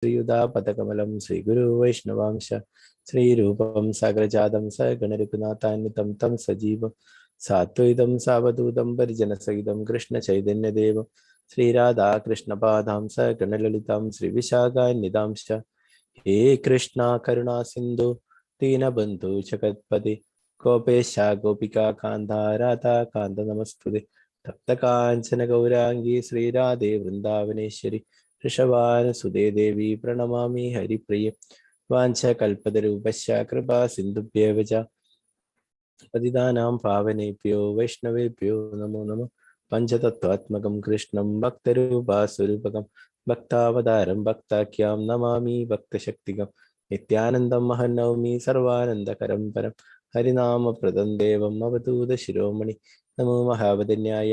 श्रीयुधापदकमलं श्रीगुरु वैष्णवांश श्रीरूपं साग्रजातं सगणरघुनाथान्वितं तं सजीवं सात्वैतं सावधूतं परिजनसहितं कृष्णचैतन्यदेवं श्रीराधाकृष्णपादां सगणललितां श्रीविशाखान्वितांश्च हे कृष्णा करुणा सिन्धु दीनबन्धु जगत्पते गोपेश गोपिका कान्ता राधा कान्त नमस्तुते तप्तकाञ्चन गौरांगी श्रीराधे वृन्दावनेश्वरी ऋषभानुसुते देवी प्रणमामि हरिप्रिय वाञ्छकल्पतरूपश्च कृपा सिन्धुभ्येव च पतितानां पावनेभ्यो वैष्णवेभ्यो नमो नमः। पञ्चतत्त्वात्मकं कृष्णं भक्तरूपास्वरूपकं भक्तावतारं भक्ताख्यां नमामि भक्तशक्तिकं नित्यानन्दं महन्नवमि सर्वानन्दकरं परं हरिनामप्रदं देवम् अवधूतशिरोमणि नमो महावदन्याय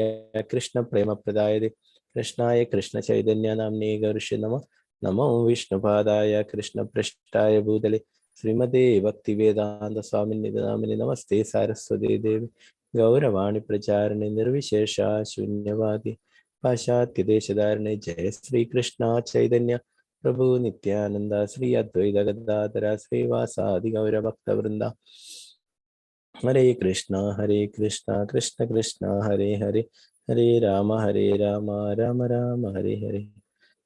कृष्णप्रेमप्रदायते कृष्णाय कृष्णचैतन्य नाम्ने गौरस्य नमः। नमो विष्णुपादाय कृष्णपृष्ठाय भूतले श्रीमते भक्तिवेदांत स्वामिने नामिने नमस्ते सारस्वती देवी गौरवाणी प्रचारिणे निर्विशेषा शून्यवादी पाश्चात्य देशधारिणे जय श्री कृष्ण चैतन्य प्रभु नित्यानंद श्री अद्वैत गदाधर श्रीवासादि गौर भक्तवृंदा हरे कृष्ण कृष्ण कृष्ण हरे हरे हरे राम राम राम हरे हरे।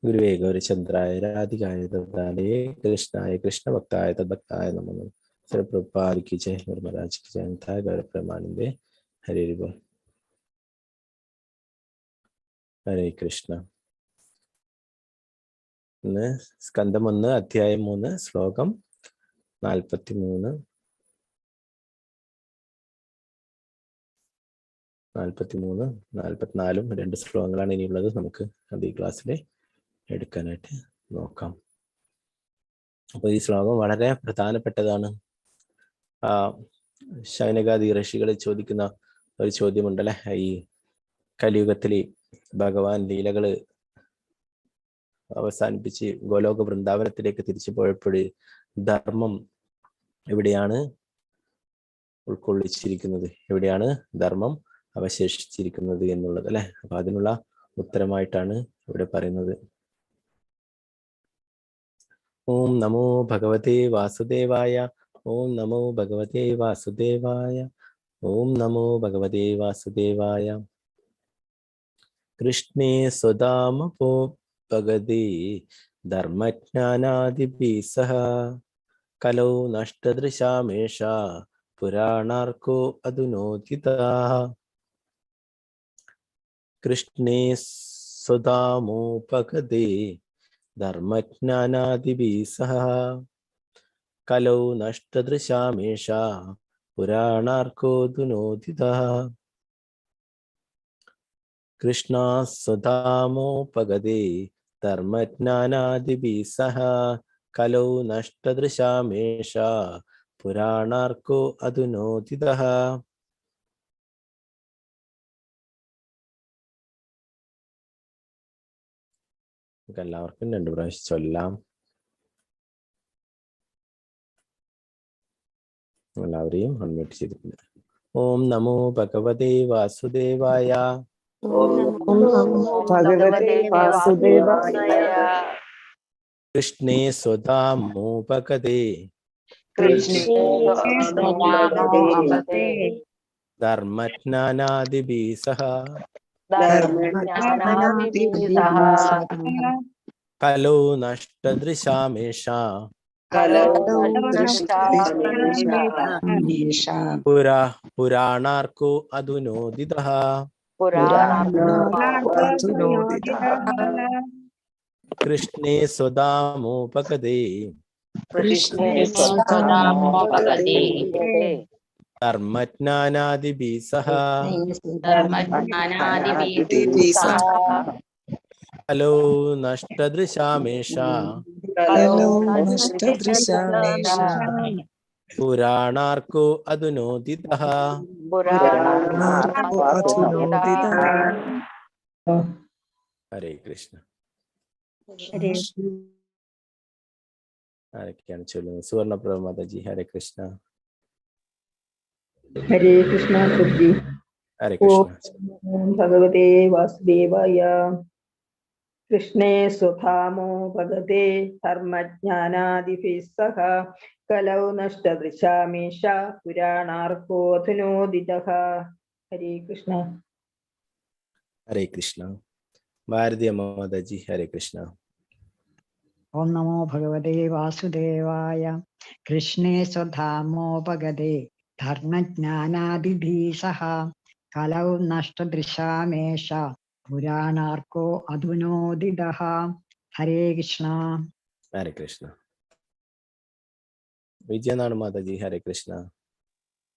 गुरुवे गौरचंद्राय राधिकाय तदालये कृष्णाय कृष्ण भक्ताय तद्भक्ताय नमो नमः। श्री प्रभुपाद की जय, महाराज की जय, गौर प्रमानंदे। हरे बोल। हरे कृष्ण। സ്കന്ധം 1 അധ്യായം 3 ശ്ലോകം 43 44 രണ്ട് ശ്ലോകങ്ങളാണ് ഇനിയുള്ളത്. നമുക്ക് അത് ഈ ക്ലാസ്സിൽ എടുക്കാനായിട്ട് നോക്കാം. അപ്പോൾ ഈ ശ്ലോകം വളരെ പ്രധാനപ്പെട്ടതാണ്. ശൗനകാദി ഋഷികൾ ചോദിക്കുന്ന ഒരു ചോദ്യമുണ്ടല്ലേ, ഈ കലിയുഗത്തിൽ ഭഗവാൻ ലീലകള് അവസാനിപ്പിച്ച് ഗോലോക വൃന്ദാവനത്തിലേക്ക് തിരിച്ചു പോയപ്പോൾ ധർമ്മം എവിടെയാണ് ഉൾക്കൊള്ളിച്ചിരിക്കുന്നത്, എവിടെയാണ് ധർമ്മം അവശേഷിച്ചിരിക്കുന്നത് എന്നുള്ളത് അല്ലെ. അപ്പൊ അതിനുള്ള ഉത്തരമായിട്ടാണ് ഇവിടെ പറയുന്നത്. ഓം നമോ ഭഗവതേ വാസുദേവായ, ഓം നമോ ഭഗവതേ വാസുദേവായ, ഓം നമോ ഭഗവതേ വാസുദേവായ. കൃഷ്ണേ സ്വധാമപോപഗതേ ധർമ്മജ്ഞാനാദിഭിः സഹ കലൗ നഷ്ടദൃശാമേഷ പുരാണാർക്കോ അധുനോദിതഃ. കൃഷ്ണേ സ്വധാമോപഗതേ ധർമ്മജ്ഞാനാദിഭിः സഹ കലൗ നഷ്ടദൃശാമേഷ പുരാണാർക്കോ അധുനോദിതഃ. കൃഷ്ണാ സ്വധാമോപഗതേ ധർമ്മജ്ഞാനാദിഭിः സഹ കലൗ നഷ്ടദൃശാമേഷ പുരാണാർക്കോ അധുനോദിതഃ. എല്ലാവർക്കും 2 പ്രാവശ്യം ചൊല്ലാം. എല്ലാവരെയും അൺമ്യൂട്ട് ചെയ്തിട്ടുണ്ട്. ഓം നമോ ഭഗവതേ വാസുദേവായ, ഓം നമോ ഭഗവതേ വാസുദേവായ. കൃഷ്ണേ സ്വധാമോപഗതേ ധർമ്മജ്ഞാനാദിഭിः സഹ കലൗ നഷ്ടദൃശാമേഷ പുരാണാർക്കോ അധുനോദിതഃ. കൃഷ്ണേ സ്വധാമോപഗതേ ധർമ്മജ്ഞാനാദിഭിः സഹ കലൗ നഷ്ടദൃശാമേഷ പുരാണാർക്കോ അധുനോദിതഃ. ഹരേ കൃഷ്ണ. ആരൊക്കെയാണ് ചൊല്ലുന്നത്? സുവർണപ്രഭ മാതാജി. ഹരേ കൃഷ്ണ. ഹരേ കൃഷ്ണ പ്രഭുജി. ഹരേ കൃഷ്ണ. ഓം ഭഗവതേ വാസുദേവായ. कृष्णे स्वधामो भगते धर्मज्ञानादिभिः सह कलौ नष्टदृशामीश पुराणार्कोऽधुनोदितः। हरे कृष्ण। हरे कृष्ण। भारतीय माताजी हरे कृष्ण। ओम नमो भगवते वासुदेवाय। कृष्णे स्वधामोपगते धर्मज्ञानादिभिः सह कलौ नष्टदृशामेष पुराणार्को अधुनोदितः। हरे कृष्ण। हरे कृष्ण। विजयनारायण माताजी हरे कृष्ण।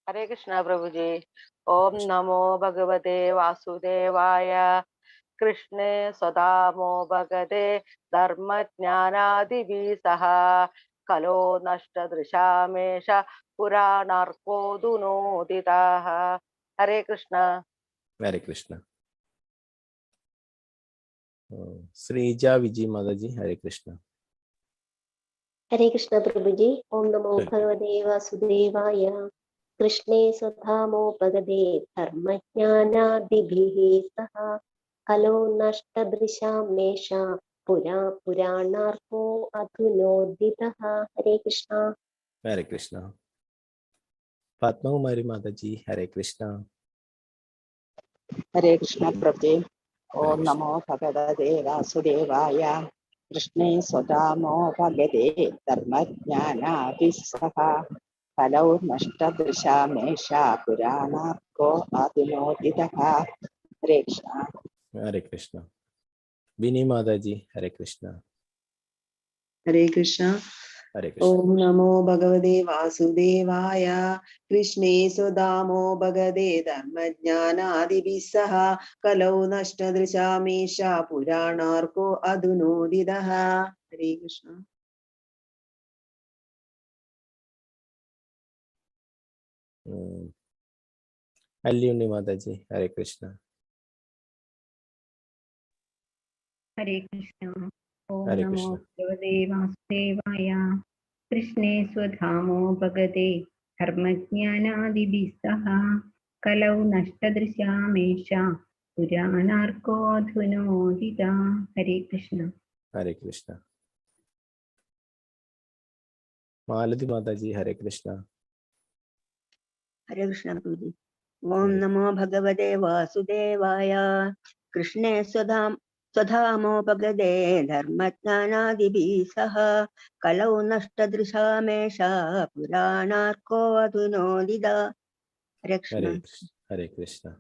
हरे कृष्णा प्रभु जी। ओम नमो भगवते वासुदेवाय। कृष्णे स्वधामो भगते धर्मज्ञानादिभिः सह कलो नष्टदृशामेष पुराणार्कोऽधुनोदितः। हरे कृष्ण। हरे कृष्ण। श्रीजा विजय माताजी हरे कृष्ण। हरे कृष्ण प्रभु जी। ओम नमो भगवते वासुदेवाय। कृष्णे स्वधामोपगते धर्मज्ञानादिभिः सह कलो नष्टदृशामेष पुराणार्को अधुनोदितः। हरे कृष्ण। हरे कृष्ण। फातिमा कुमारी माताजी हरे कृष्ण। हरे कृष्ण प्रभु जी। हरे ओम कृष्ण। नमो भगवते वासुदेवाय। कृष्णे स्वधामो भगते धर्मज्ञानाभिः सह कलौ नष्टदृशामेष पुराणार्को अधुनोदितः। हरे कृष्ण। हरे कृष्ण। विनी माताजी हरे कृष्ण। हरे कृष्ण। हरे कृष्ण। ओम नमो भगवते वासुदेवाय। कृष्णे स्वधामो भगते धर्मज्ञानादिभिः सह कलौ नष्टदृशामीश पुराणार्को अधुनोदितः। हरे कृष्ण। अल्युनी माताजी हरे कृष्ण। हरे कृष्ण। ओम हरे नमो कृष्ण। भगवते वासुदेवाय। कृष्णे स्वधामो भगते धर्मज्ञानादिभिः सह कलौ नष्टदृशामेष पुराणार्कोऽधुनोदिता। हरे कृष्ण। हरे कृष्ण। मालती माताजी हरे कृष्ण। हरे कृष्ण प्रभु जी। ओम नमो भगवते वासुदेवाय। कृष्णे स्वधामोपगते धर्मज्ञानादिभिः सह कलौ नष्टदृशामेष पुराणार्को अधुनोदितः। हरे कृष्ण। हरे कृष्ण। हरे कृष्ण।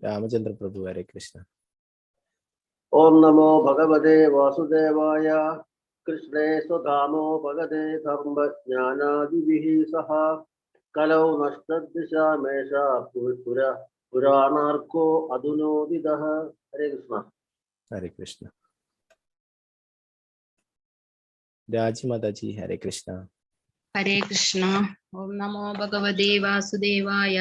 रामचंद्र प्रभु हरे कृष्ण। ओम नमो भगवते वासुदेवाय। कृष्णे स्वधामो भगते धर्मज्ञानादिभिः सह कलौ नष्टदृशामेष पुराणार्को अधुनोदितः। हरे कृष्ण। हरे कृष्ण। राजी माताजी हरे कृष्ण। हरे कृष्ण। ओम नमो भगवते वासुदेवाय।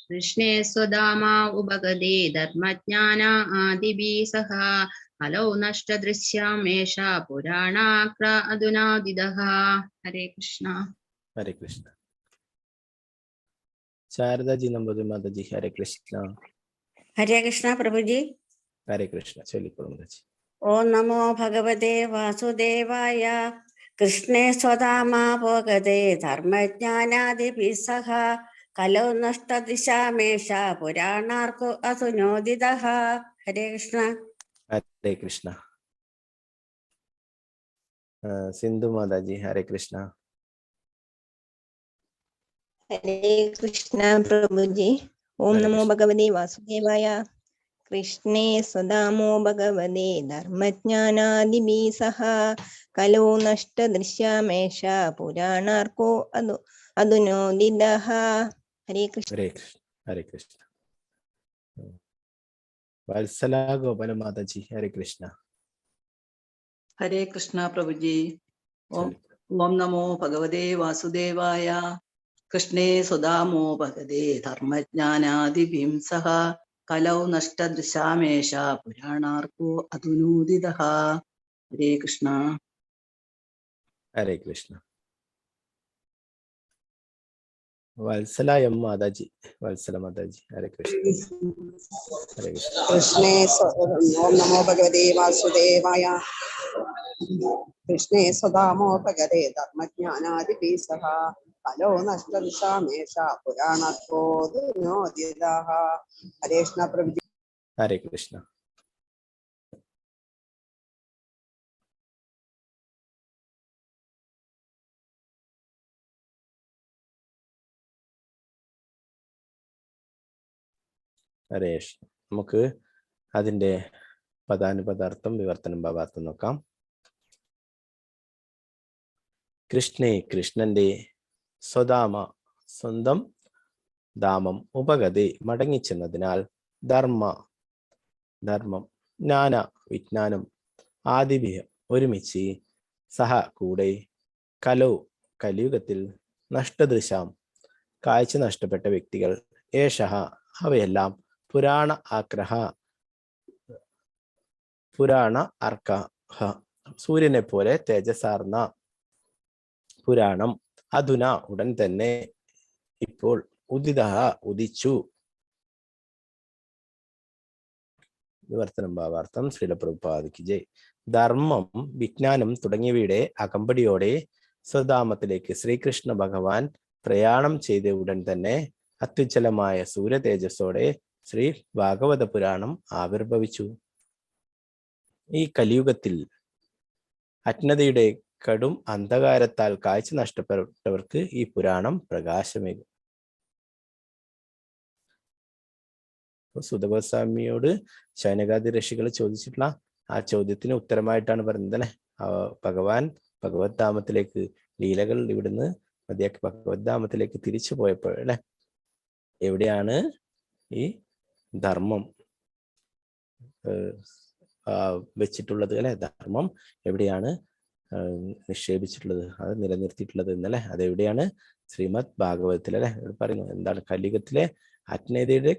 कृष्णे स्वधामा उपगते धर्मज्ञानादिभिः सह कलौ नष्टदृश्यामेष पुराणाक्र अधुनादिदः। हरे कृष्ण। हरे कृष्ण। शारदा जी नंबर माताजी हरे कृष्ण। हरे कृष्ण प्रभु जी। हरे कृष्ण। चलिए जी। ओम नमो भगवते वासुदेवाय। कृष्णे स्वधामापोगते धर्मज्ञानादिभिः सह कलौ नष्टदिशामेष पुराणार्को अधुनोदितः। हरे कृष्ण। हरे कृष्ण। सिंधु माताजी हरे कृष्ण। हरे कृष्ण प्रभु जी। ओम हरे नमो कृष्ण। भगवते वासुदेवाय। कृष्णे स्वधामो भगवते धर्मज्ञानादिभिः सह कलौ नष्टदृश्यामेष पुराणार्को अधुनोदितः। हरे कृष्ण। हरे कृष्ण। हरे कृष्ण। वत्सला गोपाल माताजी हरे कृष्ण। हरे कृष्ण प्रभु जी। ओम नमो भगवते वासुदेवाय। कृष्णे स्वधामो भगते धर्मज्ञानादिभिः सह कलौ नष्टदृशामेष पुराणार्को अधुनोदितः। हरे कृष्ण। हरे कृष्ण। വത്സല എം മാതാജി, വത്സല മാതാജി. ഹരേ കൃഷ്ണ. ഹരേ കൃഷ്ണ. കൃഷ്ണേ ഓം നമോ ഭഗവതേ വാസുദേവായ. കൃഷ്ണേ സ്വദാമോ ഭഗവതേ ധർമ്മജ്ഞാനാദിഭിः സഹ കലോ നഷ്ടദിശാമേഷ പുരാണത്തോദിനോദിതഃ. ഹരേ കൃഷ്ണ പ്രഭുജി. ഹരേ കൃഷ്ണ. ഹരേ കൃഷ്ണ. നമുക്ക് അതിന്റെ പദാനുപദാർത്ഥം വിവർത്തനം ഭാവാർത്ഥം നോക്കാം. കൃഷ്ണേ, കൃഷ്ണന്റെ, സ്വധാമ, സ്വന്തം ധാമം, ഉപഗതി, മടങ്ങിച്ചെന്നതിനാൽ, ധർമ്മ, ധർമ്മം, ജ്ഞാന, വിജ്ഞാനം, ആദിഭ്യ, ഒരുമിച്ച്, സഹ, കൂടെ, കലോ, കലിയുഗത്തിൽ, നഷ്ടദൃശാം, കാഴ്ച നഷ്ടപ്പെട്ട വ്യക്തികൾ, ഏഷഹ, അവയെല്ലാം, പുരാണ ആഗ്രഹ, പുരാണ അർക്ക, സൂര്യനെ പോലെ തേജസാർന്ന പുരാണം, അധുന, ഉടൻ തന്നെ, ഇപ്പോൾ, ഉദിത, ഉദിച്ചു. വിവർത്തനം ഭാവാർത്ഥം. ശ്രീല പ്രഭുപാദയ്ക്ക് ജയ്. ധർമ്മം, വിജ്ഞാനം തുടങ്ങിയവയുടെ അകമ്പടിയോടെ സ്വധാമത്തിലേക്ക് ശ്രീകൃഷ്ണ ഭഗവാൻ പ്രയാണം ചെയ്ത ഉടൻ തന്നെ അത്യുജ്വലമായ സൂര്യ തേജസ്സോടെ ശ്രീ ഭാഗവത പുരാണം ആവിർഭവിച്ചു. ഈ കലിയുഗത്തിൽ അജ്ഞതയുടെ കടും അന്ധകാരത്താൽ കാഴ്ച നഷ്ടപ്പെട്ടവർക്ക് ഈ പുരാണം പ്രകാശമേകും. സുതഗോസ്വാമിയോട് ശൈനകാദി ഋഷികൾ ചോദിച്ചിട്ടുള്ള ആ ചോദ്യത്തിന് ഉത്തരമായിട്ടാണ് പറയുന്നത് അല്ലെ. ഭഗവാൻ ഭഗവത് ധാമത്തിലേക്ക് ലീലകൾ ഇവിടുന്ന് മതിയാക്കി ഭഗവത് ധാമത്തിലേക്ക് തിരിച്ചു പോയപ്പോൾ അല്ലെ, എവിടെയാണ് ഈ ധർമ്മം വെച്ചിട്ടുള്ളത് അല്ലെ, ധർമ്മം എവിടെയാണ് നിക്ഷേപിച്ചിട്ടുള്ളത്, അത് നിലനിർത്തിയിട്ടുള്ളത് എന്നല്ലേ, അതെവിടെയാണ്? ശ്രീമദ് ഭാഗവതത്തിൽ അല്ലെ പറയുന്നു. എന്താണ്? കലിയുഗത്തിലെ അജ്ഞതയുടെ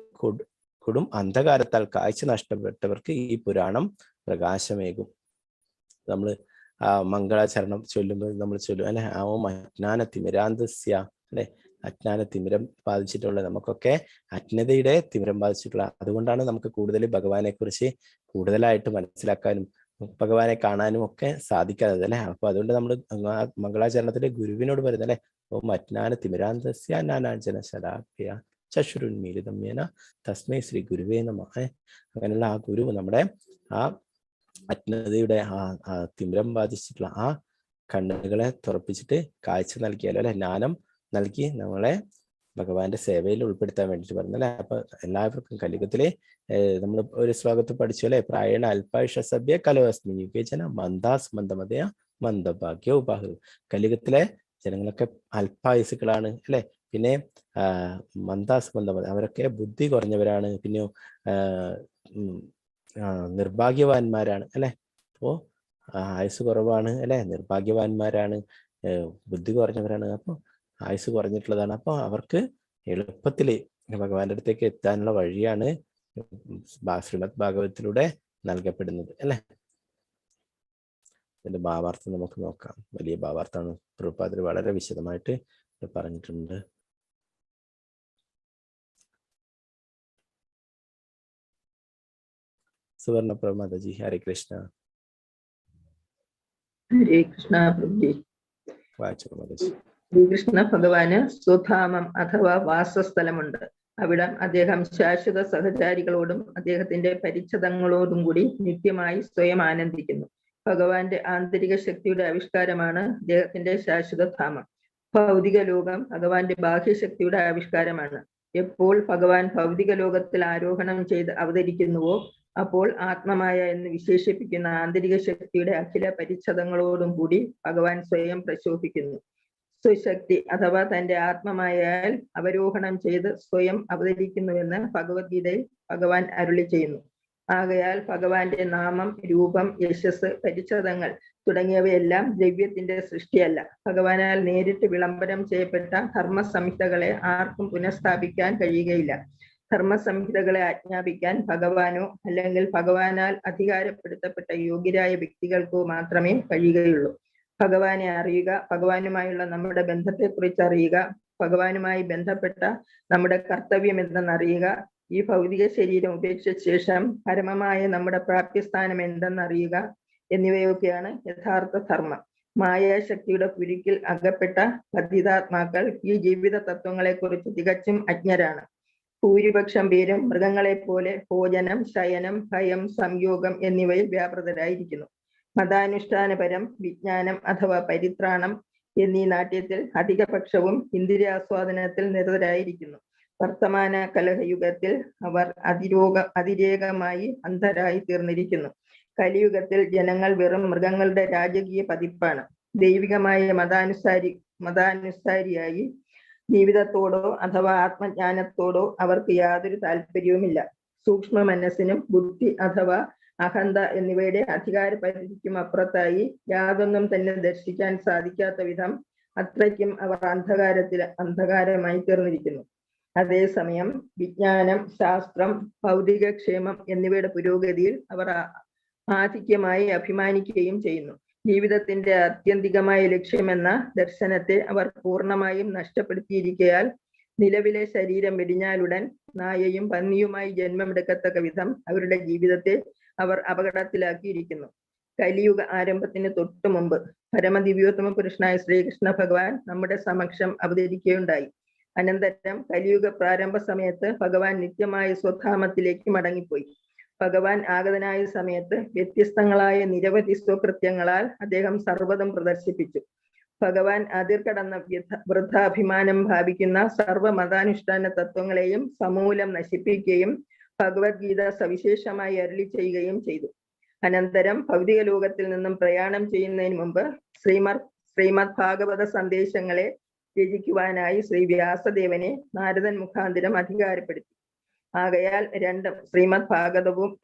കൊടും അന്ധകാരത്താൽ കാഴ്ച നഷ്ടപ്പെട്ടവർക്ക് ഈ പുരാണം പ്രകാശമേകും. നമ്മൾ മംഗളാചരണം ചൊല്ലുമ്പോൾ നമ്മൾ ചൊല്ലും അല്ലെ, ഓം അജ്ഞാന തിമിരാന്തസ്യ അല്ലെ, അജ്ഞാന തിമിരം ബാധിച്ചിട്ടുള്ള നമുക്കൊക്കെ അജ്ഞതയുടെ തിമിരം ബാധിച്ചിട്ടുള്ള, അതുകൊണ്ടാണ് നമുക്ക് കൂടുതൽ ഭഗവാനെ കുറിച്ച് കൂടുതലായിട്ട് മനസ്സിലാക്കാനും ഭഗവാനെ കാണാനും ഒക്കെ സാധിക്കാത്തത് അല്ലെ. അപ്പൊ അതുകൊണ്ട് നമ്മൾ മംഗളാചരണത്തിലെ ഗുരുവിനോട് പറയുന്നത് അല്ലെ, ഓം അജ്ഞാന തിമിരാന്തസ്യ നാനാഞ്ജന ശലാഭ്യ ചക്ഷുരുന്മീലിതമ്യേന തസ്മൈ ശ്രീ ഗുരുവേ നമഃ. അങ്ങനെയുള്ള ആ ഗുരു നമ്മുടെ ആ അജ്ഞതയുടെ ആ തിമിരം ബാധിച്ചിട്ടുള്ള ആ കണ്ണുകളെ തുറപ്പിച്ചിട്ട് കാഴ്ച നൽകിയാലോ അല്ലെ, ജ്ഞാനം നൽകി നമ്മളെ ഭഗവാന്റെ സേവയിൽ ഉൾപ്പെടുത്താൻ വേണ്ടിയിട്ട് പറഞ്ഞല്ലേ. അപ്പൊ എല്ലാവർക്കും കലിയുഗത്തിലെ നമ്മൾ ഒരു ശ്ലോകത്തിൽ പഠിച്ചു അല്ലെ, പ്രായണ അല്പായുഷ സഭ്യ കലോസ്മിൻ യുഗേജന മന്ദാസ് മന്ദമതയ മന്ദഭാഗ്യ ഉപാഹു. കലിയുഗത്തിലെ ജനങ്ങളൊക്കെ അല്പായുസുകളാണ് അല്ലെ, പിന്നെ മന്ദാസ് മന്ദമത അവരൊക്കെ ബുദ്ധി കുറഞ്ഞവരാണ്, പിന്നെ നിർഭാഗ്യവാന്മാരാണ് അല്ലെ. അപ്പോ ആയുസ് കുറവാണ് അല്ലെ, നിർഭാഗ്യവാന്മാരാണ്, ബുദ്ധി കുറഞ്ഞവരാണ്, അപ്പൊ ആയുസ് കുറഞ്ഞിട്ടുള്ളതാണ്. അപ്പൊ അവർക്ക് എളുപ്പത്തിൽ ഭഗവാന്റെ അടുത്തേക്ക് എത്താനുള്ള വഴിയാണ് ശ്രീമദ് ഭാഗവതത്തിലൂടെ നൽകപ്പെടുന്നത് അല്ലെ. ഇതിന്റെ ഭാവാർത്ഥം നമുക്ക് നോക്കാം. വലിയ ഭാവാർത്ഥമാണ്, പ്രഭുപാദർ വളരെ വിശദമായിട്ട് പറഞ്ഞിട്ടുണ്ട്. സുവർണ പ്രമാതാജി. ഹരേ കൃഷ്ണ. ഹരേ കൃഷ്ണ പ്രഭുജി. വായിച്ചു മാതാജി. ശ്രീകൃഷ്ണ ഭഗവാന് സ്വധാമം അഥവാ വാസസ്ഥലമുണ്ട്. അവിടം അദ്ദേഹം ശാശ്വത സഹചാരികളോടും അദ്ദേഹത്തിന്റെ പരിച്ഛദങ്ങളോടും കൂടി നിത്യമായി സ്വയം ആനന്ദിക്കുന്നു. ഭഗവാന്റെ ആന്തരിക ശക്തിയുടെ ആവിഷ്കാരമാണ് അദ്ദേഹത്തിന്റെ ശാശ്വത ധാമം. ഭൗതിക ലോകം ഭഗവാന്റെ ബാഹ്യശക്തിയുടെ ആവിഷ്കാരമാണ്. എപ്പോൾ ഭഗവാൻ ഭൗതിക ലോകത്തിൽ ആരോഹണം ചെയ്ത് അവതരിക്കുന്നുവോ അപ്പോൾ ആത്മമായ എന്ന് വിശേഷിപ്പിക്കുന്ന ആന്തരിക ശക്തിയുടെ അഖില പരിച്ഛദങ്ങളോടും കൂടി ഭഗവാൻ സ്വയം പ്രശോഭിക്കുന്നു. സ്വശക്തി അഥവാ തന്റെ ആത്മമായാൽ അവരോഹണം ചെയ്ത് സ്വയം അവതരിക്കുന്നുവെന്ന് ഭഗവത്ഗീതയിൽ ഭഗവാൻ അരുളി ചെയ്യുന്നു. ആകയാൽ ഭഗവാന്റെ നാമം, രൂപം, യശസ്, പരിച്ഛദങ്ങൾ തുടങ്ങിയവയെല്ലാം ദ്രവ്യത്തിന്റെ സൃഷ്ടിയല്ല. ഭഗവാനാൽ നേരിട്ട് വിളംബരം ചെയ്യപ്പെട്ട ധർമ്മസംഹിതകളെ ആർക്കും പുനഃസ്ഥാപിക്കാൻ കഴിയുകയില്ല. ധർമ്മസംഹിതകളെ ആജ്ഞാപിക്കാൻ ഭഗവാനോ അല്ലെങ്കിൽ ഭഗവാനാൽ അധികാരപ്പെടുത്തപ്പെട്ട യോഗ്യരായ വ്യക്തികൾക്കോ മാത്രമേ കഴിയുകയുള്ളൂ. ഭഗവാനെ അറിയുക, ഭഗവാനുമായുള്ള നമ്മുടെ ബന്ധത്തെക്കുറിച്ച് അറിയുക, ഭഗവാനുമായി ബന്ധപ്പെട്ട നമ്മുടെ കർത്തവ്യം എന്തെന്നറിയുക, ഈ ഭൗതിക ശരീരം ഉപേക്ഷിച്ച ശേഷം പരമമായ നമ്മുടെ പ്രാപ്യസ്ഥാനം എന്തെന്നറിയുക എന്നിവയൊക്കെയാണ് യഥാർത്ഥ ധർമ്മം. മായാശക്തിയുടെ കുരുക്കിൽ അകപ്പെട്ട പതിതാത്മാക്കൾ ഈ ജീവിത തത്വങ്ങളെക്കുറിച്ച് തികച്ചും അജ്ഞരാണ്. ഭൂരിപക്ഷം പേരും മൃഗങ്ങളെ പോലെ ഭോജനം, ശയനം, ഭയം, സംയോഗം എന്നിവയിൽ വ്യാപൃതരായിരിക്കുന്നു. മതാനുഷ്ഠാനപരം വിജ്ഞാനം അഥവാ പരിത്രാണം എന്നീ നാട്യത്തിൽ അധികപക്ഷവും ഇന്ദ്രിയാസ്വാദനത്തിൽ നിരതരായിരിക്കുന്നു. വർത്തമാന കലഹയുഗത്തിൽ അവർ അതിരേകമായി അന്ധരായി തീർന്നിരിക്കുന്നു. കലിയുഗത്തിൽ ജനങ്ങൾ വെറും മൃഗങ്ങളുടെ രാജകീയ പതിപ്പാണ്. ദൈവികമായ മതാനുസാരിയായി ജീവിതത്തോടോ അഥവാ ആത്മജ്ഞാനത്തോടോ അവർക്ക് യാതൊരു താല്പര്യവുമില്ല. സൂക്ഷ്മ മനസ്സിനും ബുദ്ധി അഥവാ അഹന്ത എന്നിവയുടെ അധികാര പരിധിക്കും അപ്പുറത്തായി യാതൊന്നും തന്നെ ദർശിക്കാൻ സാധിക്കാത്ത വിധം അത്രയ്ക്കും അവർ അന്ധകാരമായി തീർന്നിരിക്കുന്നു. അതേസമയം വിജ്ഞാനം, ശാസ്ത്രം, ഭൗതികക്ഷേമം എന്നിവയുടെ പുരോഗതിയിൽ അവർ ആധിക്യമായി അഭിമാനിക്കുകയും ചെയ്യുന്നു. ജീവിതത്തിന്റെ ആത്യന്തികമായ ലക്ഷ്യമെന്ന ദർശനത്തെ അവർ പൂർണ്ണമായും നഷ്ടപ്പെടുത്തിയിരിക്കയാൽ നിലവിലെ ശരീരം വെടിഞ്ഞാലുടൻ നായയും പന്നിയുമായി ജന്മമെടുക്കത്തക്ക വിധം അവരുടെ ജീവിതത്തെ അവർ അപകടത്തിലാക്കിയിരിക്കുന്നു. കലിയുഗ ആരംഭത്തിന് തൊട്ടു മുമ്പ് പരമദിവ്യോത്തമ പുരുഷനായ ശ്രീകൃഷ്ണ ഭഗവാൻ നമ്മുടെ സമക്ഷം അവതരിക്കുകയുണ്ടായി. അനന്തരം കലിയുഗ പ്രാരംഭ സമയത്ത് ഭഗവാൻ നിത്യമായ സ്വധാമത്തിലേക്ക് മടങ്ങിപ്പോയി. ഭഗവാൻ ആഗതനായ സമയത്ത് വ്യത്യസ്തങ്ങളായ നിരവധി സ്വകൃത്യങ്ങളാൽ അദ്ദേഹം സർവ്വതും പ്രദർശിപ്പിച്ചു. ഭഗവാൻ അതിർകടന്ന വൃദ്ധാഭിമാനം ഭാവിക്കുന്ന സർവ്വ മതാനുഷ്ഠാന തത്വങ്ങളെയും സമൂലം നശിപ്പിക്കുകയും ഭഗവത്ഗീത സവിശേഷമായി അരുളി ചെയ്യുകയും ചെയ്തു. അനന്തരം ഭൗതിക ലോകത്തിൽ നിന്നും പ്രയാണം ചെയ്യുന്നതിന് മുമ്പ് ശ്രീമദ് ഭാഗവത സന്ദേശങ്ങളെ രചിക്കുവാനായി ശ്രീ വ്യാസദേവനെ നാരദൻ മുഖാന്തരം അധികാരപ്പെടുത്തി. ആകയാൽ രണ്ടും ശ്രീമദ്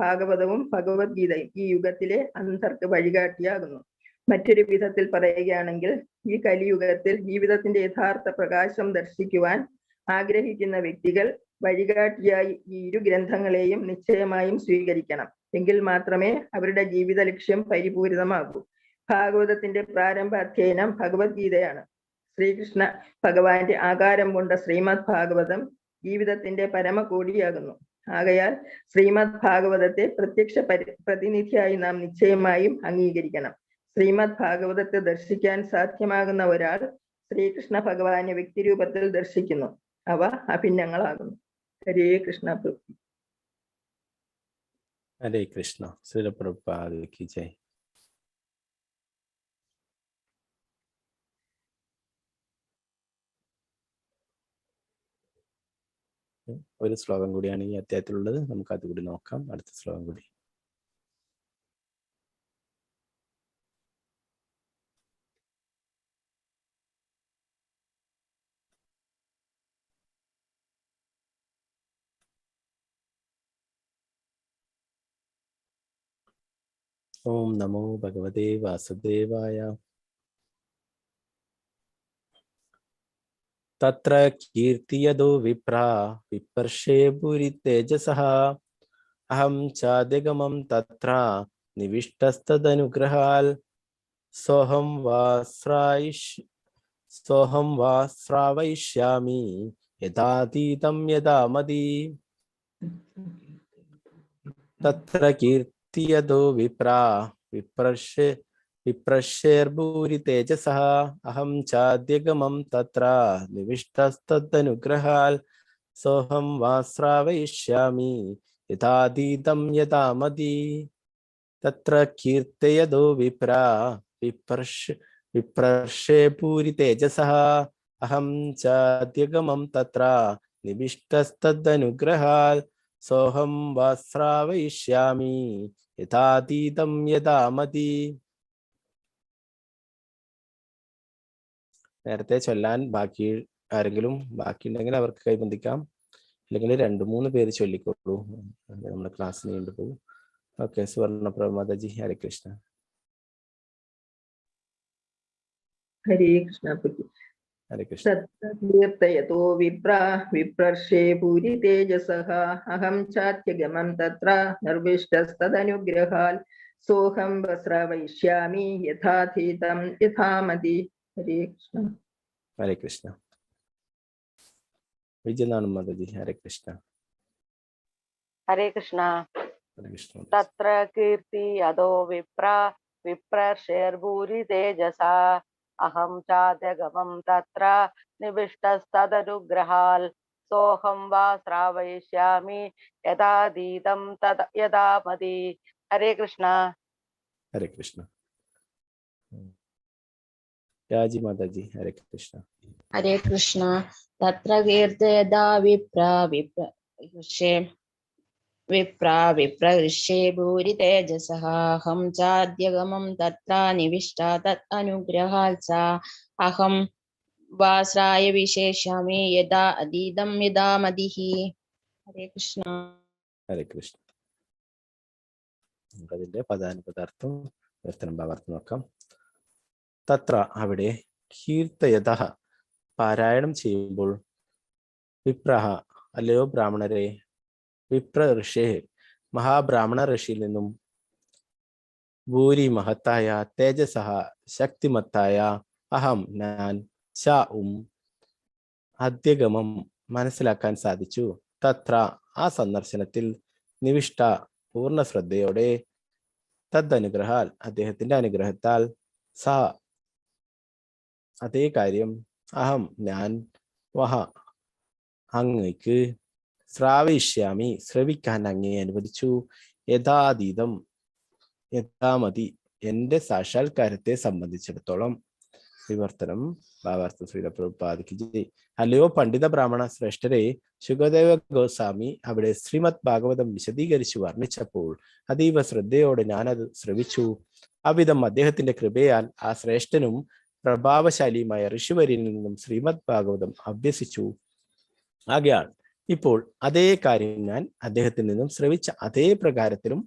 ഭാഗവതവും ഭഗവത്ഗീതയും ഈ യുഗത്തിലെ അന്ധർക്ക് വഴികാട്ടിയാകുന്നു. മറ്റൊരു വിധത്തിൽ പറയുകയാണെങ്കിൽ ഈ കലിയുഗത്തിൽ ജീവിതത്തിന്റെ യഥാർത്ഥ പ്രകാശം ദർശിക്കുവാൻ ആഗ്രഹിക്കുന്ന വ്യക്തികൾ വഴികാട്ടിയായി ഈ ഇരു ഗ്രന്ഥങ്ങളെയും നിശ്ചയമായും സ്വീകരിക്കണം. എങ്കിൽ മാത്രമേ അവരുടെ ജീവിത ലക്ഷ്യം പരിപൂരിതമാകൂ. ഭാഗവതത്തിന്റെ പ്രാരംഭ അധ്യയനം ഭഗവത്ഗീതയാണ്. ശ്രീകൃഷ്ണ ഭഗവാന്റെ ആകാരം കൊണ്ട ശ്രീമദ് ഭാഗവതം ജീവിതത്തിന്റെ പരമകോടിയാകുന്നു. ആകയാൽ ശ്രീമദ് ഭാഗവതത്തെ പ്രത്യക്ഷ പ്രതിനിധിയായി നാം നിശ്ചയമായും അംഗീകരിക്കണം. ശ്രീമദ് ഭാഗവതത്തെ ദർശിക്കാൻ സാധ്യമാകുന്ന ഒരാൾ ശ്രീകൃഷ്ണ ഭഗവാനെ വ്യക്തിരൂപത്തിൽ ദർശിക്കുന്നു. അവ അഭിന്നങ്ങളാകുന്നു. ഹരേ കൃഷ്ണ പ്രഭു. ഹരേ കൃഷ്ണ. ശ്രീല പ്രഭുപാദ കി ജയ്. ഒരു ശ്ലോകം കൂടിയാണ് ഈ അധ്യായത്തിലുള്ളത്. നമുക്ക് അതുകൂടി നോക്കാം. അടുത്ത ശ്ലോകം കൂടി. ഓം നമോ ഭഗവതേ വാസുദേവായ. തത്ര കീർത്തിയദോ വിപ്രാ വിപർഷേ ഭൂരി തേജസഃ അഹം ചാദ്യഗമം തത്ര നിവിഷ്ടസ്തദനുഗ്രഹാൽ സോഹം വാ ശ്രാവയിഷ്യാമി യഥാതീതം യഥാമതി. തത്ര കീർത്തിയദോ വിപ്രാ വിപ്രശ്യേർഭൂരി തേജസഃ അഹം ചാദ്യഗമം തത്ര നിവിഷ്ടസ്തദനുഗ്രഹാൽ സോഹം വാ ശ്രാവയിഷ്യാമി യഥാതീതം യഥാമതി. തത്ര കീർത്തയദോ വിപ്രാ വിപ്രശ്യേർഭൂരി തേജസഃ അഹം ചാദ്യഗമം തത്ര നിവിഷ്ടസ്തദനുഗ്രഹാൽ സോഹം വാ ശ്രാവയിഷ്യാമി യഥാതീതം യഥാമതി. നേരത്തെ ചൊല്ലാൻ ബാക്കി ആരെങ്കിലും ബാക്കിയുണ്ടെങ്കിൽ അവർക്ക് കൈബന്ധിക്കാം. അല്ലെങ്കിൽ 2-3 പേര് ചൊല്ലിക്കോളൂ. നമ്മുടെ ക്ലാസ് നീണ്ടുപോകും. ഓക്കെ. സുവർണപ്രഭ മാതാജി. ഹരേ കൃഷ്ണ. ഹരേ കൃഷ്ണ. ഹരേ കൃഷ്ണ. കീർത്തയതോ വിപ്രാ വിപ്രർഷേ ഭൂരി തേജസഃ അഹം ചാത്യഗമം തത്ര നിർവിഷ്ടസ്തദനുഗ്രഹാൽ സോഹം വസ്രവയിഷ്യാമി യഥാതീതം യഥാമതി. ഹരേ കൃഷ്ണ. ഹരേ കൃഷ്ണ. വിജയനാണ് മാതാജി. ഹരേ കൃഷ്ണ. ഹരേ കൃഷ്ണ. ഹരേ കൃഷ്ണ. തത്ര കീർത്തി യതോ വിപ്രർഷേർഭൂരി തേജസാ അഹം ചാദ്യഗമം തത്ര നിവിഷ്ടസ്തദനുഗ്രഹാൽ സോഹം വാ ശ്രാവയിഷ്യാമി യഥാതീതം യഥാ മതി. ഹരേ കൃഷ്ണ. ഹരേ കൃഷ്ണ. രാജി മാതാജി. ഹരേ കൃഷ്ണ. ഹരേ കൃഷ്ണ. തത്ര കീർത്തയതാ വിപ്രഋഷേ ഭൂരി തേജസഃ അഹം ചാദ്യഗമം തത്ര നിവിഷ്ട തത് അനുഗ്രഹാൽ സ അഹം വാസ്രായ വിശേഷാമി യഥാ അതീതം യഥാ മതിഃ. ഹരേ കൃഷ്ണ. ഹരേ കൃഷ്ണ. നമുക്കതിന്റെ പദാനുപദാർത്ഥം വിവർത്തനം ഭാവാർത്ഥം നോക്കാം. തത്ര അവിടെ, കീർത്തയത പാരായണം ചെയ്യുമ്പോൾ, വിപ്രഹ അല്ലയോ ബ്രാഹ്മണരെ, വിപ്ര ഋഷേ മഹാബ്രാഹ്മണ ഋഷിയിൽ നിന്നും, ഭൂരി മഹത്തായ, തേജസഹ ശക്തിമത്തായ, അഹം ഞാൻ, ച അദ്യഗമം മനസ്സിലാക്കാൻ സാധിച്ചു, തത്ര ആ സന്ദർശനത്തിൽ, നിവിഷ്ട പൂർണ്ണ ശ്രദ്ധയോടെ, തദ്നുഗ്രഹാൽ അദ്ദേഹത്തിന്റെ അനുഗ്രഹത്താൽ, സ അതേ കാര്യം, അഹം ഞാൻ, വഹ അങ്ങയ്ക്ക്, ശ്രാവയിഷ്യാമി ശ്രവിക്കാൻ അങ്ങേ അനുവദിച്ചു, യഥാതീതം യഥാമതി എന്റെ സാക്ഷാത്കാരത്തെ സംബന്ധിച്ചിടത്തോളം. വിവർത്തനം ഭാവാർത്ഥ ശ്രീല പ്രഭുപാദിക്ക് ജയ്. അല്ലയോ പണ്ഡിത ബ്രാഹ്മണ ശ്രേഷ്ഠരെ, ശുകദേവ ഗോസ്വാമി അവിടെ ശ്രീമദ് ഭാഗവതം വിശദീകരിച്ചു വർണ്ണിച്ചപ്പോൾ അതീവ ശ്രദ്ധയോടെ ഞാനത് ശ്രവിച്ചു. അവിധം അദ്ദേഹത്തിന്റെ കൃപയാൽ ആ ശ്രേഷ്ഠനും പ്രഭാവശാലിയുമായ ഋഷിവര്യനിൽ നിന്നും ശ്രീമദ് ഭാഗവതം അഭ്യസിച്ചു. ആകയാൽ ഇപ്പോൾ അതേ കാര്യം ഞാൻ അദ്ദേഹത്തിൽ നിന്നും ശ്രവിച്ച അതേ പ്രകാരത്തിലും